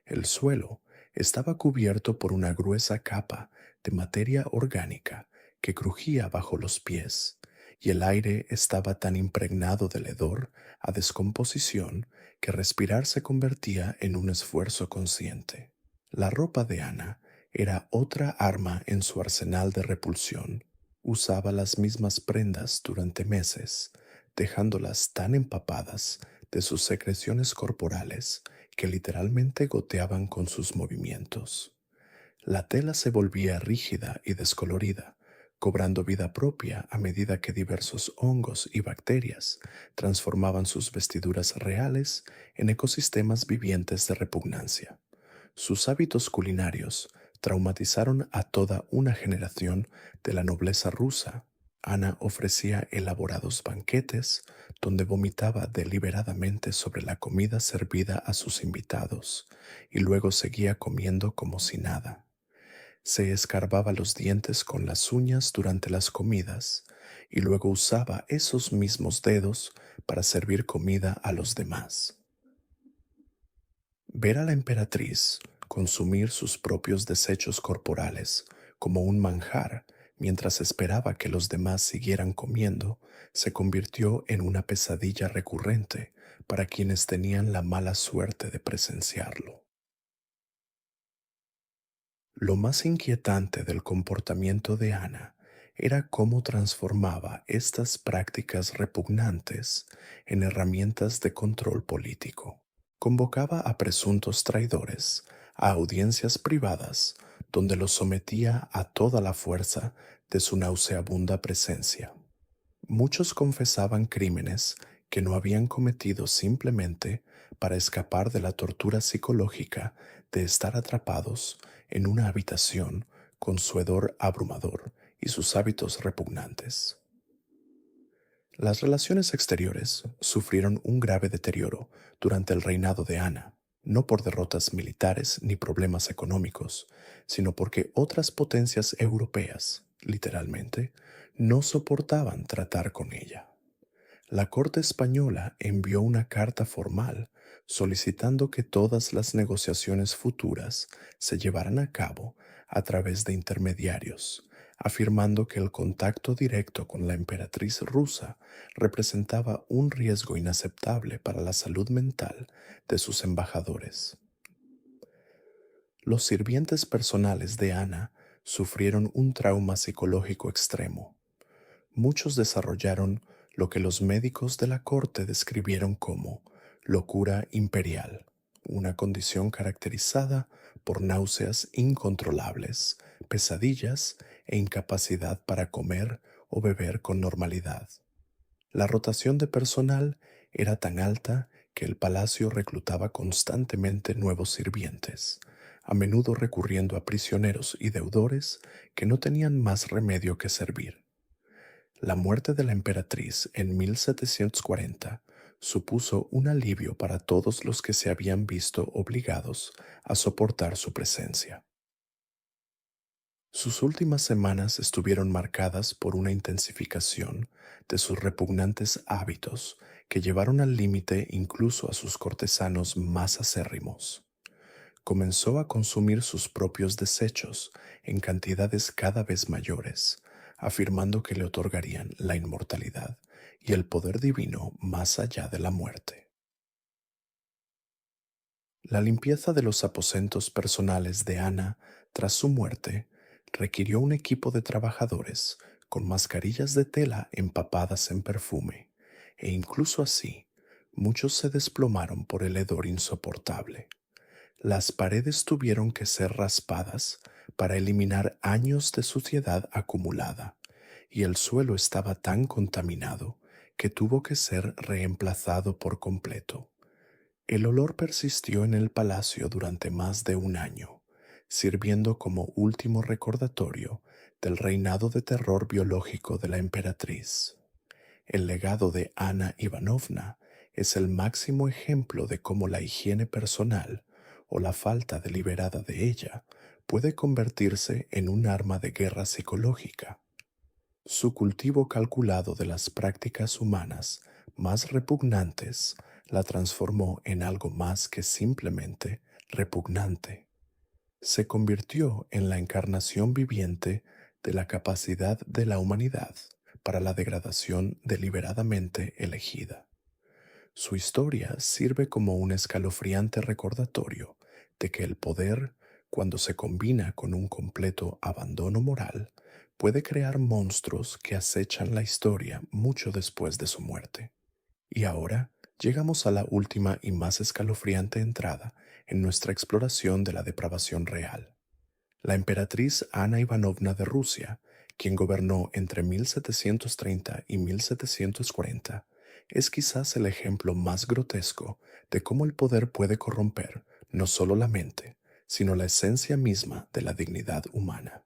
El suelo estaba cubierto por una gruesa capa de materia orgánica que crujía bajo los pies, y el aire estaba tan impregnado del hedor a descomposición que respirar se convertía en un esfuerzo consciente. La ropa de Ana era otra arma en su arsenal de repulsión. Usaba las mismas prendas durante meses, dejándolas tan empapadas de sus secreciones corporales que literalmente goteaban con sus movimientos. La tela se volvía rígida y descolorida, cobrando vida propia a medida que diversos hongos y bacterias transformaban sus vestiduras reales en ecosistemas vivientes de repugnancia. Sus hábitos culinarios traumatizaron a toda una generación de la nobleza rusa. Ana ofrecía elaborados banquetes donde vomitaba deliberadamente sobre la comida servida a sus invitados y luego seguía comiendo como si nada. Se escarbaba los dientes con las uñas durante las comidas y luego usaba esos mismos dedos para servir comida a los demás. Ver a la emperatriz consumir sus propios desechos corporales como un manjar mientras esperaba que los demás siguieran comiendo se convirtió en una pesadilla recurrente para quienes tenían la mala suerte de presenciarlo. Lo más inquietante del comportamiento de Ana era cómo transformaba estas prácticas repugnantes en herramientas de control político. Convocaba a presuntos traidores a audiencias privadas donde los sometía a toda la fuerza de su nauseabunda presencia. Muchos confesaban crímenes que no habían cometido simplemente para escapar de la tortura psicológica de estar atrapados en una habitación con su hedor abrumador y sus hábitos repugnantes. Las relaciones exteriores sufrieron un grave deterioro durante el reinado de Ana, no por derrotas militares ni problemas económicos, sino porque otras potencias europeas, literalmente, no soportaban tratar con ella. La corte española envió una carta formal solicitando que todas las negociaciones futuras se llevaran a cabo a través de intermediarios, afirmando que el contacto directo con la emperatriz rusa representaba un riesgo inaceptable para la salud mental de sus embajadores. Los sirvientes personales de Ana sufrieron un trauma psicológico extremo. Muchos desarrollaron lo que los médicos de la corte describieron como locura imperial, una condición caracterizada por náuseas incontrolables, pesadillas e incapacidad para comer o beber con normalidad. La rotación de personal era tan alta que el palacio reclutaba constantemente nuevos sirvientes, a menudo recurriendo a prisioneros y deudores que no tenían más remedio que servir. La muerte de la emperatriz en 1740 supuso un alivio para todos los que se habían visto obligados a soportar su presencia. Sus últimas semanas estuvieron marcadas por una intensificación de sus repugnantes hábitos que llevaron al límite incluso a sus cortesanos más acérrimos. Comenzó a consumir sus propios desechos en cantidades cada vez mayores, afirmando que le otorgarían la inmortalidad y el poder divino más allá de la muerte. La limpieza de los aposentos personales de Ana tras su muerte requirió un equipo de trabajadores con mascarillas de tela empapadas en perfume, e incluso así, muchos se desplomaron por el hedor insoportable. Las paredes tuvieron que ser raspadas para eliminar años de suciedad acumulada, y el suelo estaba tan contaminado que tuvo que ser reemplazado por completo. El olor persistió en el palacio durante más de un año, sirviendo como último recordatorio del reinado de terror biológico de la emperatriz. El legado de Ana Ivanovna es el máximo ejemplo de cómo la higiene personal o la falta deliberada de ella puede convertirse en un arma de guerra psicológica. Su cultivo calculado de las prácticas humanas más repugnantes la transformó en algo más que simplemente repugnante. Se convirtió en la encarnación viviente de la capacidad de la humanidad para la degradación deliberadamente elegida. Su historia sirve como un escalofriante recordatorio de que el poder, cuando se combina con un completo abandono moral, puede crear monstruos que acechan la historia mucho después de su muerte. Y ahora llegamos a la última y más escalofriante entrada en nuestra exploración de la depravación real. La emperatriz Ana Ivanovna de Rusia, quien gobernó entre 1730 y 1740, es quizás el ejemplo más grotesco de cómo el poder puede corromper no solo la mente, sino la esencia misma de la dignidad humana.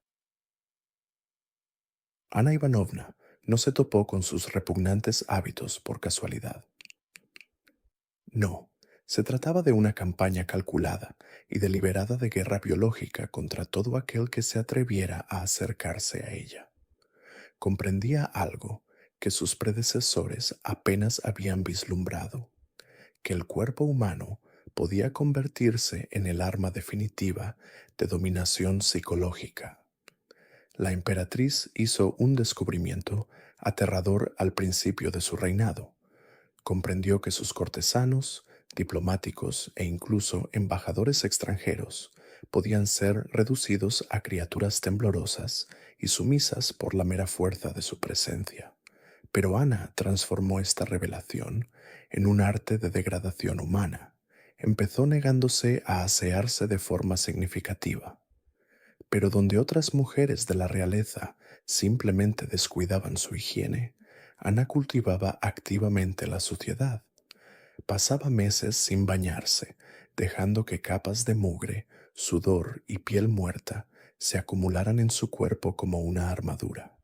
Ana Ivanovna no se topó con sus repugnantes hábitos por casualidad. No, se trataba de una campaña calculada y deliberada de guerra biológica contra todo aquel que se atreviera a acercarse a ella. Comprendía algo que sus predecesores apenas habían vislumbrado, que el cuerpo humano podía convertirse en el arma definitiva de dominación psicológica. La emperatriz hizo un descubrimiento aterrador al principio de su reinado. Comprendió que sus cortesanos, diplomáticos e incluso embajadores extranjeros podían ser reducidos a criaturas temblorosas y sumisas por la mera fuerza de su presencia. Pero Ana transformó esta revelación en un arte de degradación humana. Empezó negándose a asearse de forma significativa. Pero donde otras mujeres de la realeza simplemente descuidaban su higiene, Ana cultivaba activamente la suciedad. Pasaba meses sin bañarse, dejando que capas de mugre, sudor y piel muerta se acumularan en su cuerpo como una armadura.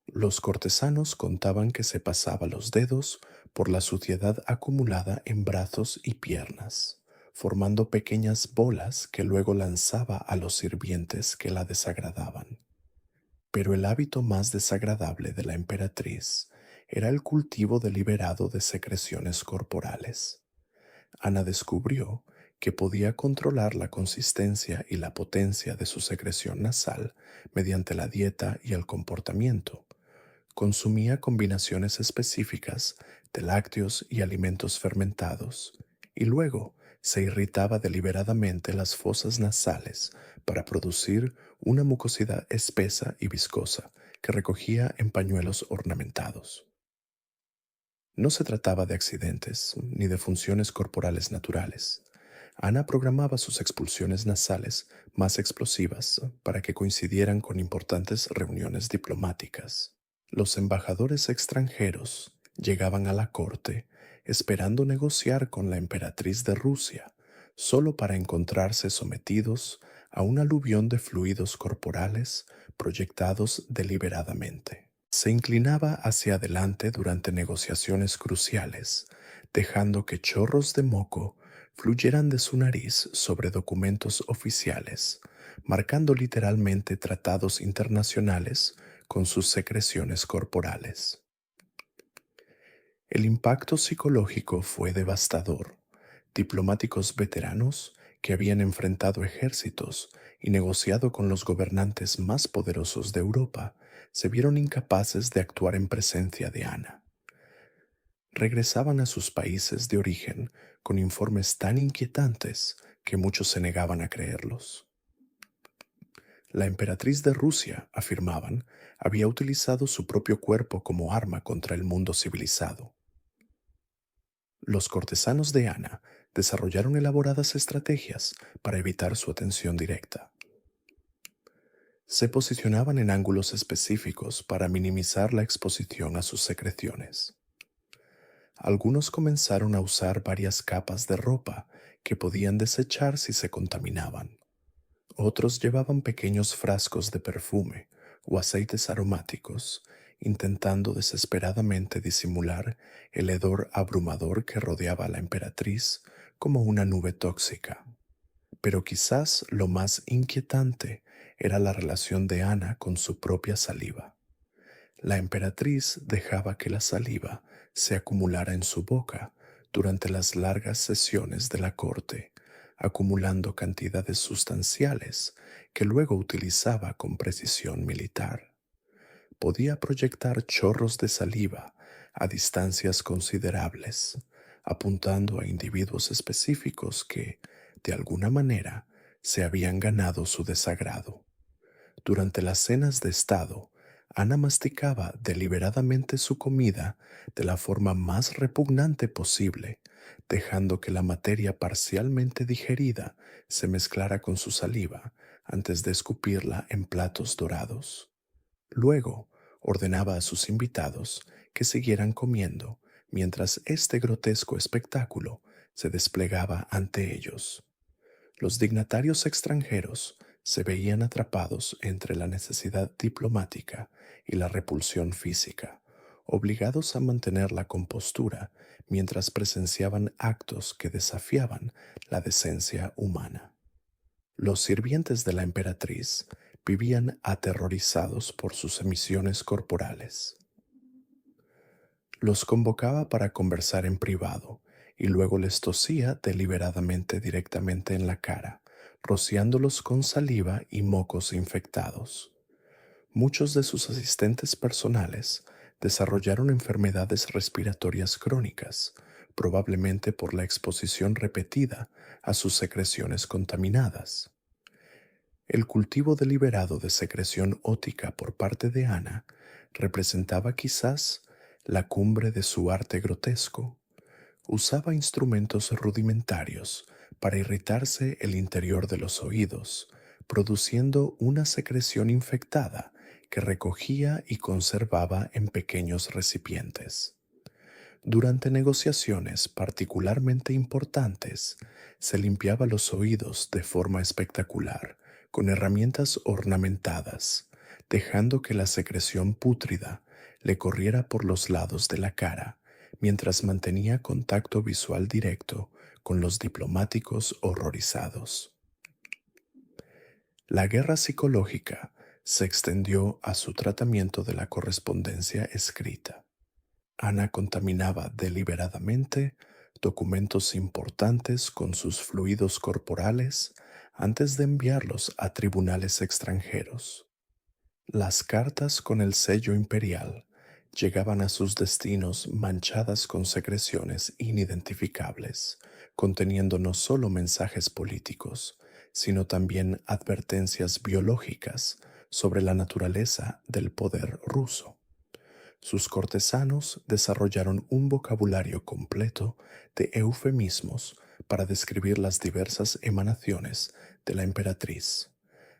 Los cortesanos contaban que se pasaba los dedos por la suciedad acumulada en brazos y piernas, formando pequeñas bolas que luego lanzaba a los sirvientes que la desagradaban. Pero el hábito más desagradable de la emperatriz era el cultivo deliberado de secreciones corporales. Ana descubrió que podía controlar la consistencia y la potencia de su secreción nasal mediante la dieta y el comportamiento. Consumía combinaciones específicas de lácteos y alimentos fermentados, y luego se irritaba deliberadamente las fosas nasales para producir una mucosidad espesa y viscosa que recogía en pañuelos ornamentados. No se trataba de accidentes ni de funciones corporales naturales. Ana programaba sus expulsiones nasales más explosivas para que coincidieran con importantes reuniones diplomáticas. Los embajadores extranjeros llegaban a la corte esperando negociar con la emperatriz de Rusia, solo para encontrarse sometidos a un aluvión de fluidos corporales proyectados deliberadamente. Se inclinaba hacia adelante durante negociaciones cruciales, dejando que chorros de moco fluyeran de su nariz sobre documentos oficiales, marcando literalmente tratados internacionales con sus secreciones corporales. El impacto psicológico fue devastador. Diplomáticos veteranos que habían enfrentado ejércitos y negociado con los gobernantes más poderosos de Europa se vieron incapaces de actuar en presencia de Ana. Regresaban a sus países de origen con informes tan inquietantes que muchos se negaban a creerlos. La emperatriz de Rusia, afirmaban, había utilizado su propio cuerpo como arma contra el mundo civilizado. Los cortesanos de Ana desarrollaron elaboradas estrategias para evitar su atención directa. Se posicionaban en ángulos específicos para minimizar la exposición a sus secreciones. Algunos comenzaron a usar varias capas de ropa que podían desechar si se contaminaban. Otros llevaban pequeños frascos de perfume o aceites aromáticos, intentando desesperadamente disimular el hedor abrumador que rodeaba a la emperatriz como una nube tóxica. Pero quizás lo más inquietante era la relación de Ana con su propia saliva. La emperatriz dejaba que la saliva se acumulara en su boca durante las largas sesiones de la corte, acumulando cantidades sustanciales que luego utilizaba con precisión militar. Podía proyectar chorros de saliva a distancias considerables, apuntando a individuos específicos que, de alguna manera, se habían ganado su desagrado. Durante las cenas de Estado, Ana masticaba deliberadamente su comida de la forma más repugnante posible, dejando que la materia parcialmente digerida se mezclara con su saliva antes de escupirla en platos dorados. Luego, ordenaba a sus invitados que siguieran comiendo mientras este grotesco espectáculo se desplegaba ante ellos. Los dignatarios extranjeros se veían atrapados entre la necesidad diplomática y la repulsión física, obligados a mantener la compostura mientras presenciaban actos que desafiaban la decencia humana. Los sirvientes de la emperatriz vivían aterrorizados por sus emisiones corporales. Los convocaba para conversar en privado y luego les tosía deliberadamente directamente en la cara, rociándolos con saliva y mocos infectados. Muchos de sus asistentes personales desarrollaron enfermedades respiratorias crónicas, probablemente por la exposición repetida a sus secreciones contaminadas. El cultivo deliberado de secreción ótica por parte de Ana representaba quizás la cumbre de su arte grotesco. Usaba instrumentos rudimentarios para irritarse el interior de los oídos, produciendo una secreción infectada que recogía y conservaba en pequeños recipientes. Durante negociaciones particularmente importantes, se limpiaba los oídos de forma espectacular, con herramientas ornamentadas, dejando que la secreción pútrida le corriera por los lados de la cara, mientras mantenía contacto visual directo con los diplomáticos horrorizados. La guerra psicológica se extendió a su tratamiento de la correspondencia escrita. Ana contaminaba deliberadamente documentos importantes con sus fluidos corporales antes de enviarlos a tribunales extranjeros. Las cartas con el sello imperial llegaban a sus destinos manchadas con secreciones inidentificables, conteniendo no solo mensajes políticos, sino también advertencias biológicas sobre la naturaleza del poder ruso. Sus cortesanos desarrollaron un vocabulario completo de eufemismos para describir las diversas emanaciones de la emperatriz.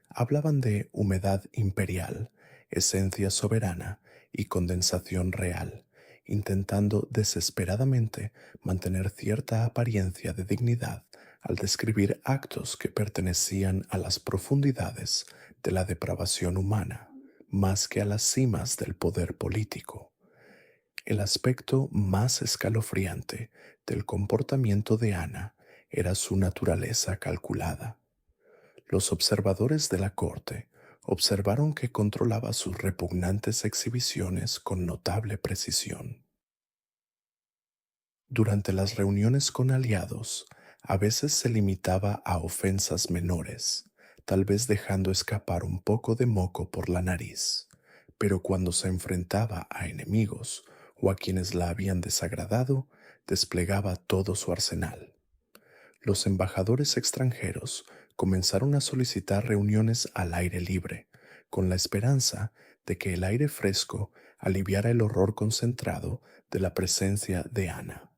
Hablaban de humedad imperial, esencia soberana y condensación real, intentando desesperadamente mantener cierta apariencia de dignidad al describir actos que pertenecían a las profundidades de la depravación humana, más que a las cimas del poder político. El aspecto más escalofriante del comportamiento de Ana era su naturaleza calculada. Los observadores de la corte observaron que controlaba sus repugnantes exhibiciones con notable precisión. Durante las reuniones con aliados, a veces se limitaba a ofensas menores, tal vez dejando escapar un poco de moco por la nariz, pero cuando se enfrentaba a enemigos o a quienes la habían desagradado, desplegaba todo su arsenal. Los embajadores extranjeros comenzaron a solicitar reuniones al aire libre, con la esperanza de que el aire fresco aliviara el horror concentrado de la presencia de Ana.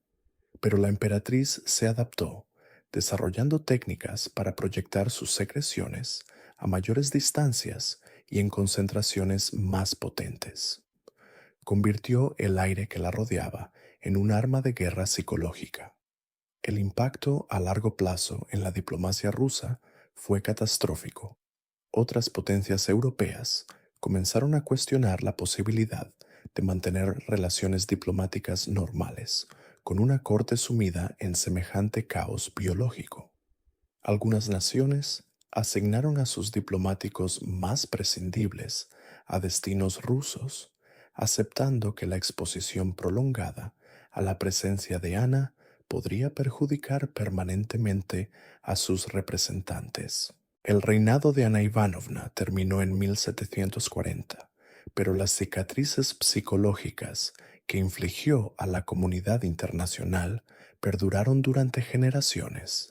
Pero la emperatriz se adaptó, desarrollando técnicas para proyectar sus secreciones a mayores distancias y en concentraciones más potentes. Convirtió el aire que la rodeaba en un arma de guerra psicológica. El impacto a largo plazo en la diplomacia rusa fue catastrófico. Otras potencias europeas comenzaron a cuestionar la posibilidad de mantener relaciones diplomáticas normales con una corte sumida en semejante caos biológico. Algunas naciones asignaron a sus diplomáticos más prescindibles a destinos rusos, aceptando que la exposición prolongada a la presencia de Ana podría perjudicar permanentemente a sus representantes. El reinado de Ana Ivanovna terminó en 1740, pero las cicatrices psicológicas que infligió a la comunidad internacional perduraron durante generaciones.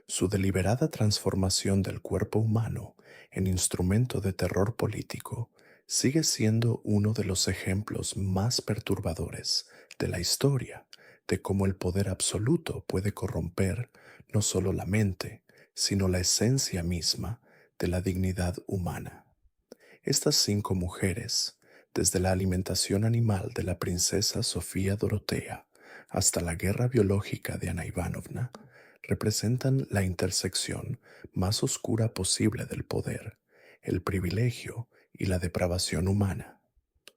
Su deliberada transformación del cuerpo humano en instrumento de terror político sigue siendo uno de los ejemplos más perturbadores de la historia de cómo el poder absoluto puede corromper no solo la mente, sino la esencia misma de la dignidad humana. Estas 5 mujeres, desde la alimentación animal de la princesa Sofía Dorotea hasta la guerra biológica de Ana Ivanovna, representan la intersección más oscura posible del poder, el privilegio y la depravación humana.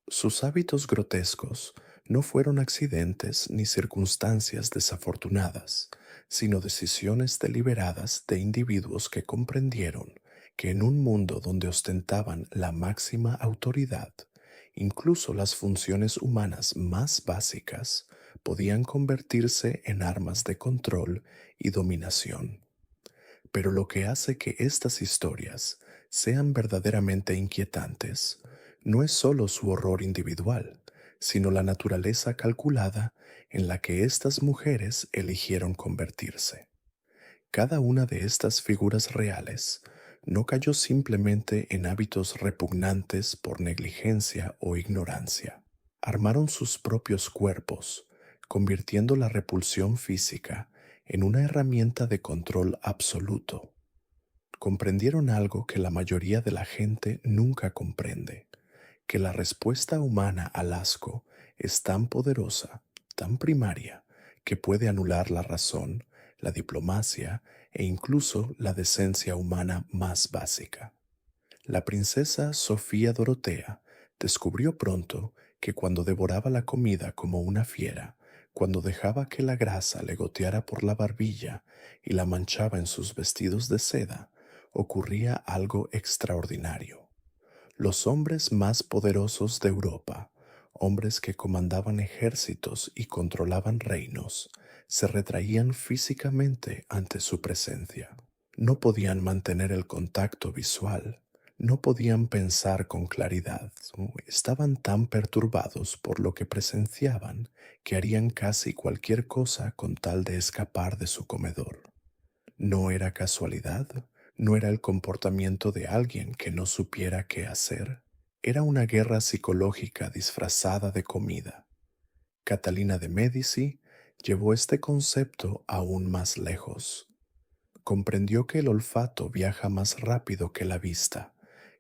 Sus hábitos grotescos no fueron accidentes ni circunstancias desafortunadas, sino decisiones deliberadas de individuos que comprendieron que en un mundo donde ostentaban la máxima autoridad, incluso las funciones humanas más básicas podían convertirse en armas de control y dominación. Pero lo que hace que estas historias sean verdaderamente inquietantes no es solo su horror individual, sino la naturaleza calculada en la que estas mujeres eligieron convertirse. Cada una de estas figuras reales no cayó simplemente en hábitos repugnantes por negligencia o ignorancia. Armaron sus propios cuerpos, convirtiendo la repulsión física en una herramienta de control absoluto. Comprendieron algo que la mayoría de la gente nunca comprende. que la respuesta humana al asco es tan poderosa, tan primaria, que puede anular la razón, la diplomacia e incluso la decencia humana más básica. La princesa Sofía Dorotea descubrió pronto que cuando devoraba la comida como una fiera, cuando dejaba que la grasa le goteara por la barbilla y la manchaba en sus vestidos de seda, ocurría algo extraordinario. Los hombres más poderosos de Europa, hombres que comandaban ejércitos y controlaban reinos, se retraían físicamente ante su presencia. No podían mantener el contacto visual, no podían pensar con claridad, estaban tan perturbados por lo que presenciaban que harían casi cualquier cosa con tal de escapar de su comedor. No era casualidad, no era el comportamiento de alguien que no supiera qué hacer. Era una guerra psicológica disfrazada de comida. Catalina de Médici llevó este concepto aún más lejos. Comprendió que el olfato viaja más rápido que la vista,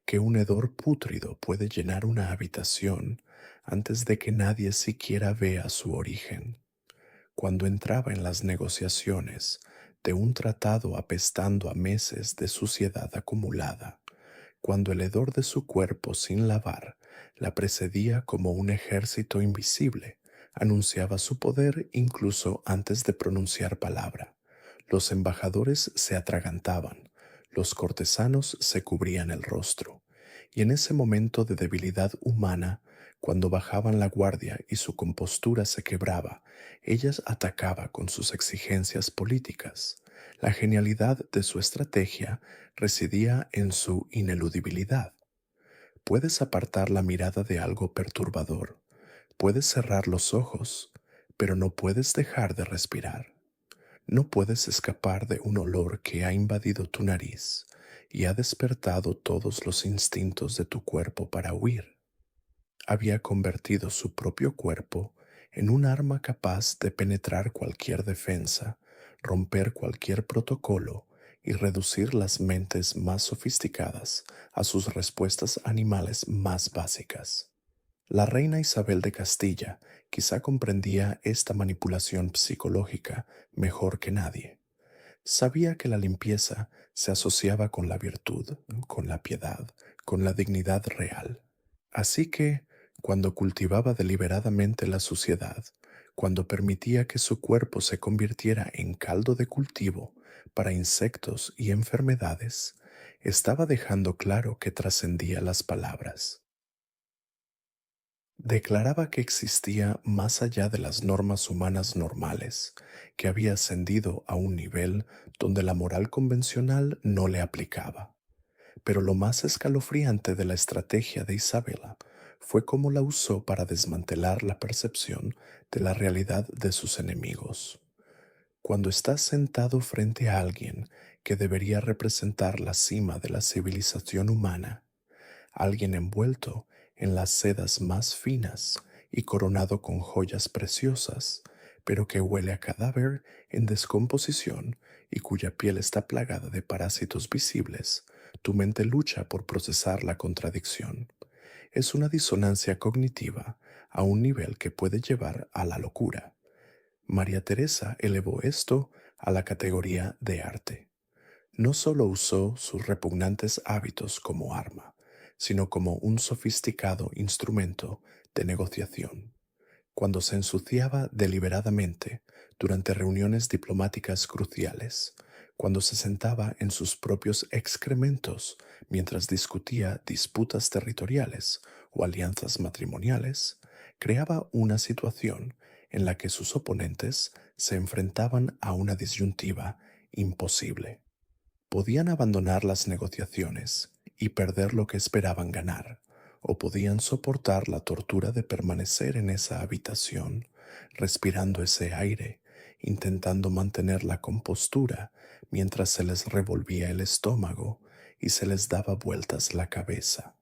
que un hedor pútrido puede llenar una habitación antes de que nadie siquiera vea su origen. Cuando entraba en las negociaciones de un tratado apestando a meses de suciedad acumulada, cuando el hedor de su cuerpo sin lavar la precedía como un ejército invisible, anunciaba su poder incluso antes de pronunciar palabra. Los embajadores se atragantaban, los cortesanos se cubrían el rostro, y en ese momento de debilidad humana, cuando bajaban la guardia y su compostura se quebraba, ellas atacaba con sus exigencias políticas. La genialidad de su estrategia residía en su ineludibilidad. Puedes apartar la mirada de algo perturbador, puedes cerrar los ojos, pero no puedes dejar de respirar. No puedes escapar de un olor que ha invadido tu nariz y ha despertado todos los instintos de tu cuerpo para huir. Había convertido su propio cuerpo en un arma capaz de penetrar cualquier defensa, romper cualquier protocolo y reducir las mentes más sofisticadas a sus respuestas animales más básicas. La reina Isabel de Castilla quizá comprendía esta manipulación psicológica mejor que nadie. Sabía que la limpieza se asociaba con la virtud, con la piedad, con la dignidad real. Así que, cuando cultivaba deliberadamente la suciedad, cuando permitía que su cuerpo se convirtiera en caldo de cultivo para insectos y enfermedades, estaba dejando claro que trascendía las palabras. Declaraba que existía más allá de las normas humanas normales, que había ascendido a un nivel donde la moral convencional no le aplicaba. Pero lo más escalofriante de la estrategia de Isabela fue cómo la usó para desmantelar la percepción de la realidad de sus enemigos. Cuando estás sentado frente a alguien que debería representar la cima de la civilización humana, alguien envuelto en las sedas más finas y coronado con joyas preciosas, pero que huele a cadáver en descomposición y cuya piel está plagada de parásitos visibles, tu mente lucha por procesar la contradicción. Es una disonancia cognitiva a un nivel que puede llevar a la locura. María Teresa elevó esto a la categoría de arte. No solo usó sus repugnantes hábitos como arma, sino como un sofisticado instrumento de negociación. Cuando se ensuciaba deliberadamente durante reuniones diplomáticas cruciales, cuando se sentaba en sus propios excrementos mientras discutía disputas territoriales o alianzas matrimoniales, creaba una situación en la que sus oponentes se enfrentaban a una disyuntiva imposible. Podían abandonar las negociaciones y perder lo que esperaban ganar, o podían soportar la tortura de permanecer en esa habitación, respirando ese aire, intentando mantener la compostura mientras se les revolvía el estómago y se les daba vueltas la cabeza.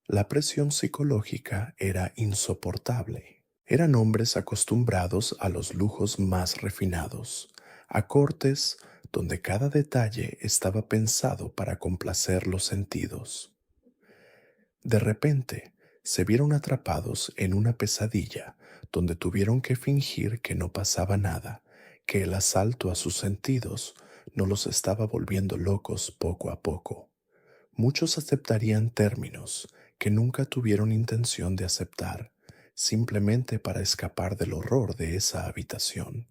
La presión psicológica era insoportable. Eran hombres acostumbrados a los lujos más refinados, a cortes donde cada detalle estaba pensado para complacer los sentidos. De repente, se vieron atrapados en una pesadilla donde tuvieron que fingir que no pasaba nada, que el asalto a sus sentidos no los estaba volviendo locos poco a poco. Muchos aceptarían términos que nunca tuvieron intención de aceptar, simplemente para escapar del horror de esa habitación.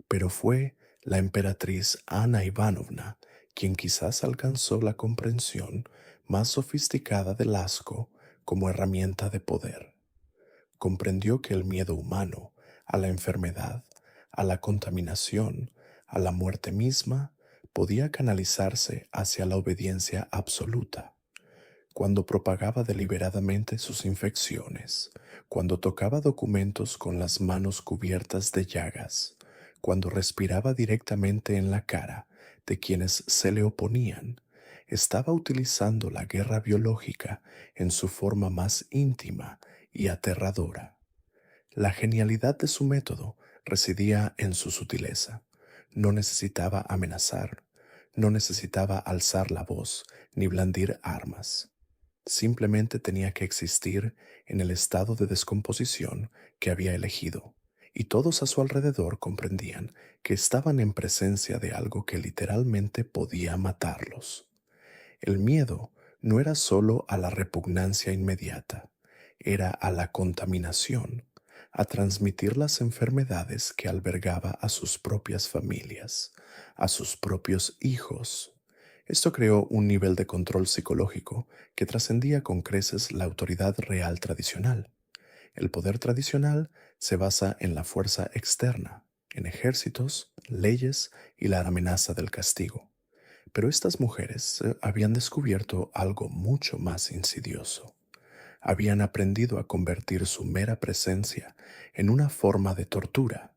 Pero fue la emperatriz Ana Ivanovna quien quizás alcanzó la comprensión más sofisticada del asco como herramienta de poder. Comprendió que el miedo humano a la enfermedad, a la contaminación, a la muerte misma, podía canalizarse hacia la obediencia absoluta. Cuando propagaba deliberadamente sus infecciones, cuando tocaba documentos con las manos cubiertas de llagas, cuando respiraba directamente en la cara de quienes se le oponían, estaba utilizando la guerra biológica en su forma más íntima y aterradora. La genialidad de su método residía en su sutileza. No necesitaba amenazar, no necesitaba alzar la voz ni blandir armas. Simplemente tenía que existir en el estado de descomposición que había elegido, y todos a su alrededor comprendían que estaban en presencia de algo que literalmente podía matarlos. El miedo no era solo a la repugnancia inmediata, era a la contaminación, a transmitir las enfermedades que albergaba a sus propias familias, a sus propios hijos. Esto creó un nivel de control psicológico que trascendía con creces la autoridad real tradicional. El poder tradicional se basa en la fuerza externa, en ejércitos, leyes y la amenaza del castigo. Pero estas mujeres habían descubierto algo mucho más insidioso. Habían aprendido a convertir su mera presencia en una forma de tortura.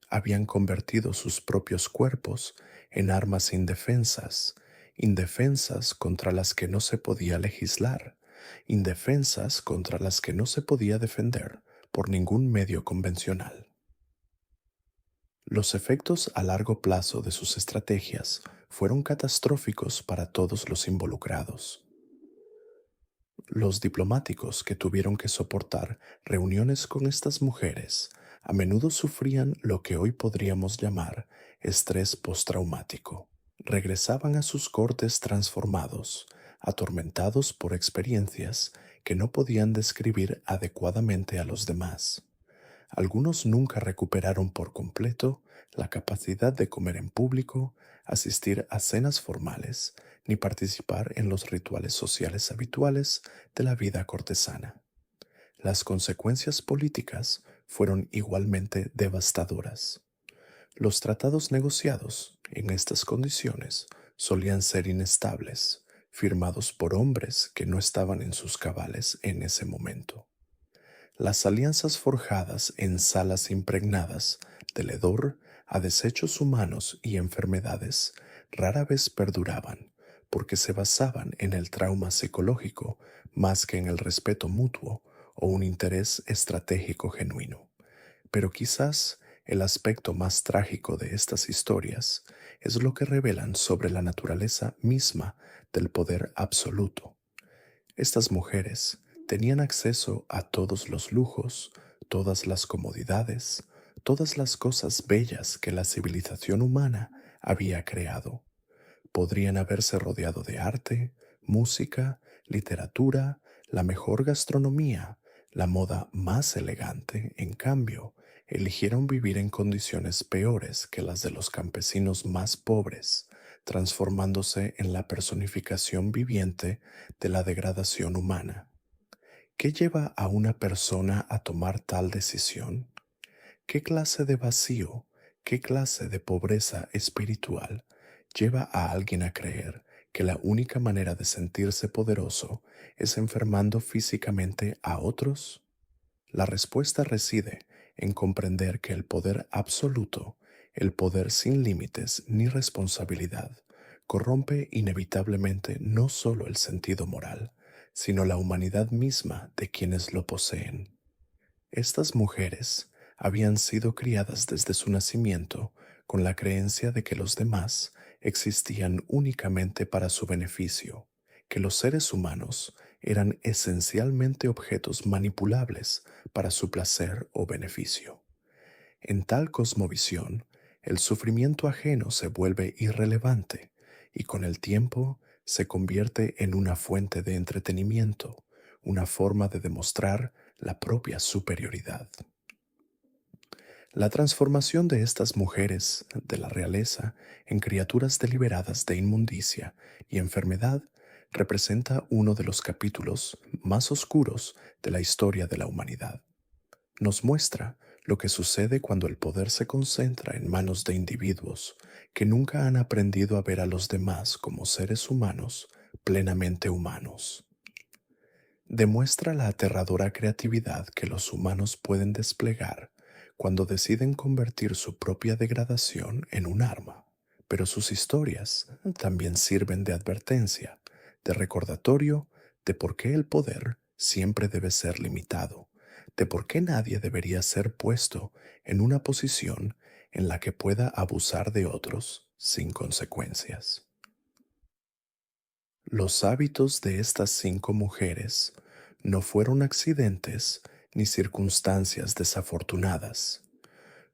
Habían convertido sus propios cuerpos en armas indefensas, indefensas contra las que no se podía legislar, indefensas contra las que no se podía defender por ningún medio convencional. Los efectos a largo plazo de sus estrategias fueron catastróficos para todos los involucrados. Los diplomáticos que tuvieron que soportar reuniones con estas mujeres a menudo sufrían lo que hoy podríamos llamar estrés postraumático. Regresaban a sus cortes transformados, atormentados por experiencias que no podían describir adecuadamente a los demás. Algunos nunca recuperaron por completo la capacidad de comer en público, asistir a cenas formales, ni participar en los rituales sociales habituales de la vida cortesana. Las consecuencias políticas fueron igualmente devastadoras. Los tratados negociados en estas condiciones solían ser inestables, firmados por hombres que no estaban en sus cabales en ese momento. Las alianzas forjadas en salas impregnadas del hedor a desechos humanos y enfermedades rara vez perduraban, porque se basaban en el trauma psicológico más que en el respeto mutuo o un interés estratégico genuino. Pero quizás el aspecto más trágico de estas historias es lo que revelan sobre la naturaleza misma del poder absoluto. Estas mujeres tenían acceso a todos los lujos, todas las comodidades, todas las cosas bellas que la civilización humana había creado. Podrían haberse rodeado de arte, música, literatura, la mejor gastronomía, la moda más elegante. En cambio, eligieron vivir en condiciones peores que las de los campesinos más pobres, transformándose en la personificación viviente de la degradación humana. ¿Qué lleva a una persona a tomar tal decisión? ¿Qué clase de vacío, qué clase de pobreza espiritual lleva a alguien a creer que la única manera de sentirse poderoso es enfermando físicamente a otros? La respuesta reside en comprender que el poder absoluto, el poder sin límites ni responsabilidad, corrompe inevitablemente no solo el sentido moral, sino la humanidad misma de quienes lo poseen. Estas mujeres habían sido criadas desde su nacimiento con la creencia de que los demás existían únicamente para su beneficio, que los seres humanos eran esencialmente objetos manipulables para su placer o beneficio. En tal cosmovisión, el sufrimiento ajeno se vuelve irrelevante y con el tiempo se convierte en una fuente de entretenimiento, una forma de demostrar la propia superioridad. La transformación de estas mujeres de la realeza en criaturas deliberadas de inmundicia y enfermedad representa uno de los capítulos más oscuros de la historia de la humanidad. Nos muestra lo que sucede cuando el poder se concentra en manos de individuos que nunca han aprendido a ver a los demás como seres humanos plenamente humanos. Demuestra la aterradora creatividad que los humanos pueden desplegar cuando deciden convertir su propia degradación en un arma. Pero sus historias también sirven de advertencia, de recordatorio de por qué el poder siempre debe ser limitado, de por qué nadie debería ser puesto en una posición en la que pueda abusar de otros sin consecuencias. Los hábitos de estas 5 mujeres no fueron accidentes ni circunstancias desafortunadas.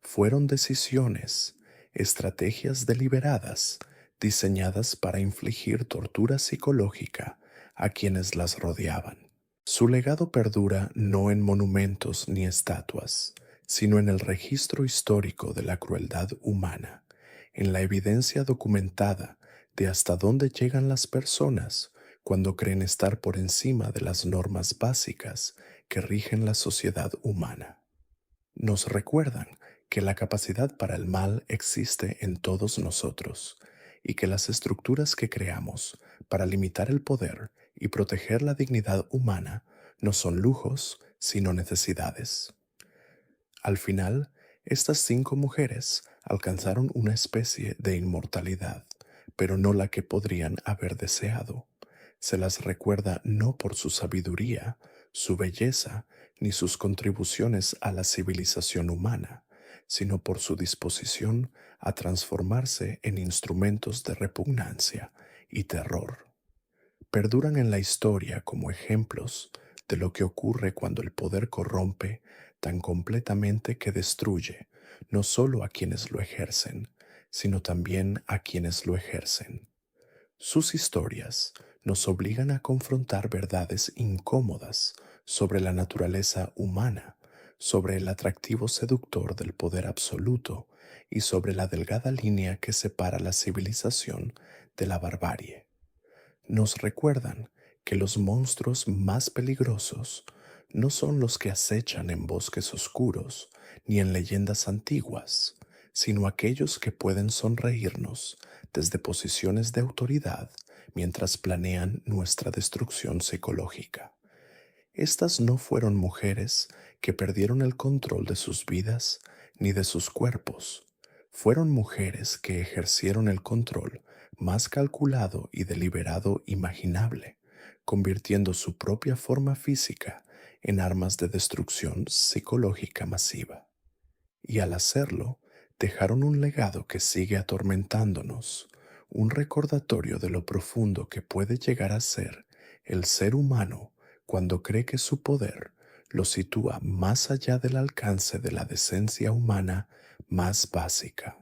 Fueron decisiones, estrategias deliberadas, diseñadas para infligir tortura psicológica a quienes las rodeaban. Su legado perdura no en monumentos ni estatuas, sino en el registro histórico de la crueldad humana, en la evidencia documentada de hasta dónde llegan las personas cuando creen estar por encima de las normas básicas que rigen la sociedad humana. Nos recuerdan que la capacidad para el mal existe en todos nosotros y que las estructuras que creamos para limitar el poder y proteger la dignidad humana no son lujos, sino necesidades. Al final, estas 5 mujeres alcanzaron una especie de inmortalidad, pero no la que podrían haber deseado. Se las recuerda no por su sabiduría, su belleza, ni sus contribuciones a la civilización humana, sino por su disposición a transformarse en instrumentos de repugnancia y terror. Perduran en la historia como ejemplos de lo que ocurre cuando el poder corrompe tan completamente que destruye no solo a quienes lo ejercen, sino también a quienes lo ejercen. Sus historias nos obligan a confrontar verdades incómodas sobre la naturaleza humana, sobre el atractivo seductor del poder absoluto y sobre la delgada línea que separa la civilización de la barbarie. Nos recuerdan que los monstruos más peligrosos no son los que acechan en bosques oscuros ni en leyendas antiguas, sino aquellos que pueden sonreírnos desde posiciones de autoridad mientras planean nuestra destrucción psicológica. Estas no fueron mujeres que perdieron el control de sus vidas ni de sus cuerpos. Fueron mujeres que ejercieron el control más calculado y deliberado imaginable, convirtiendo su propia forma física en armas de destrucción psicológica masiva. Y al hacerlo, dejaron un legado que sigue atormentándonos, un recordatorio de lo profundo que puede llegar a ser el ser humano cuando cree que su poder lo sitúa más allá del alcance de la decencia humana más básica.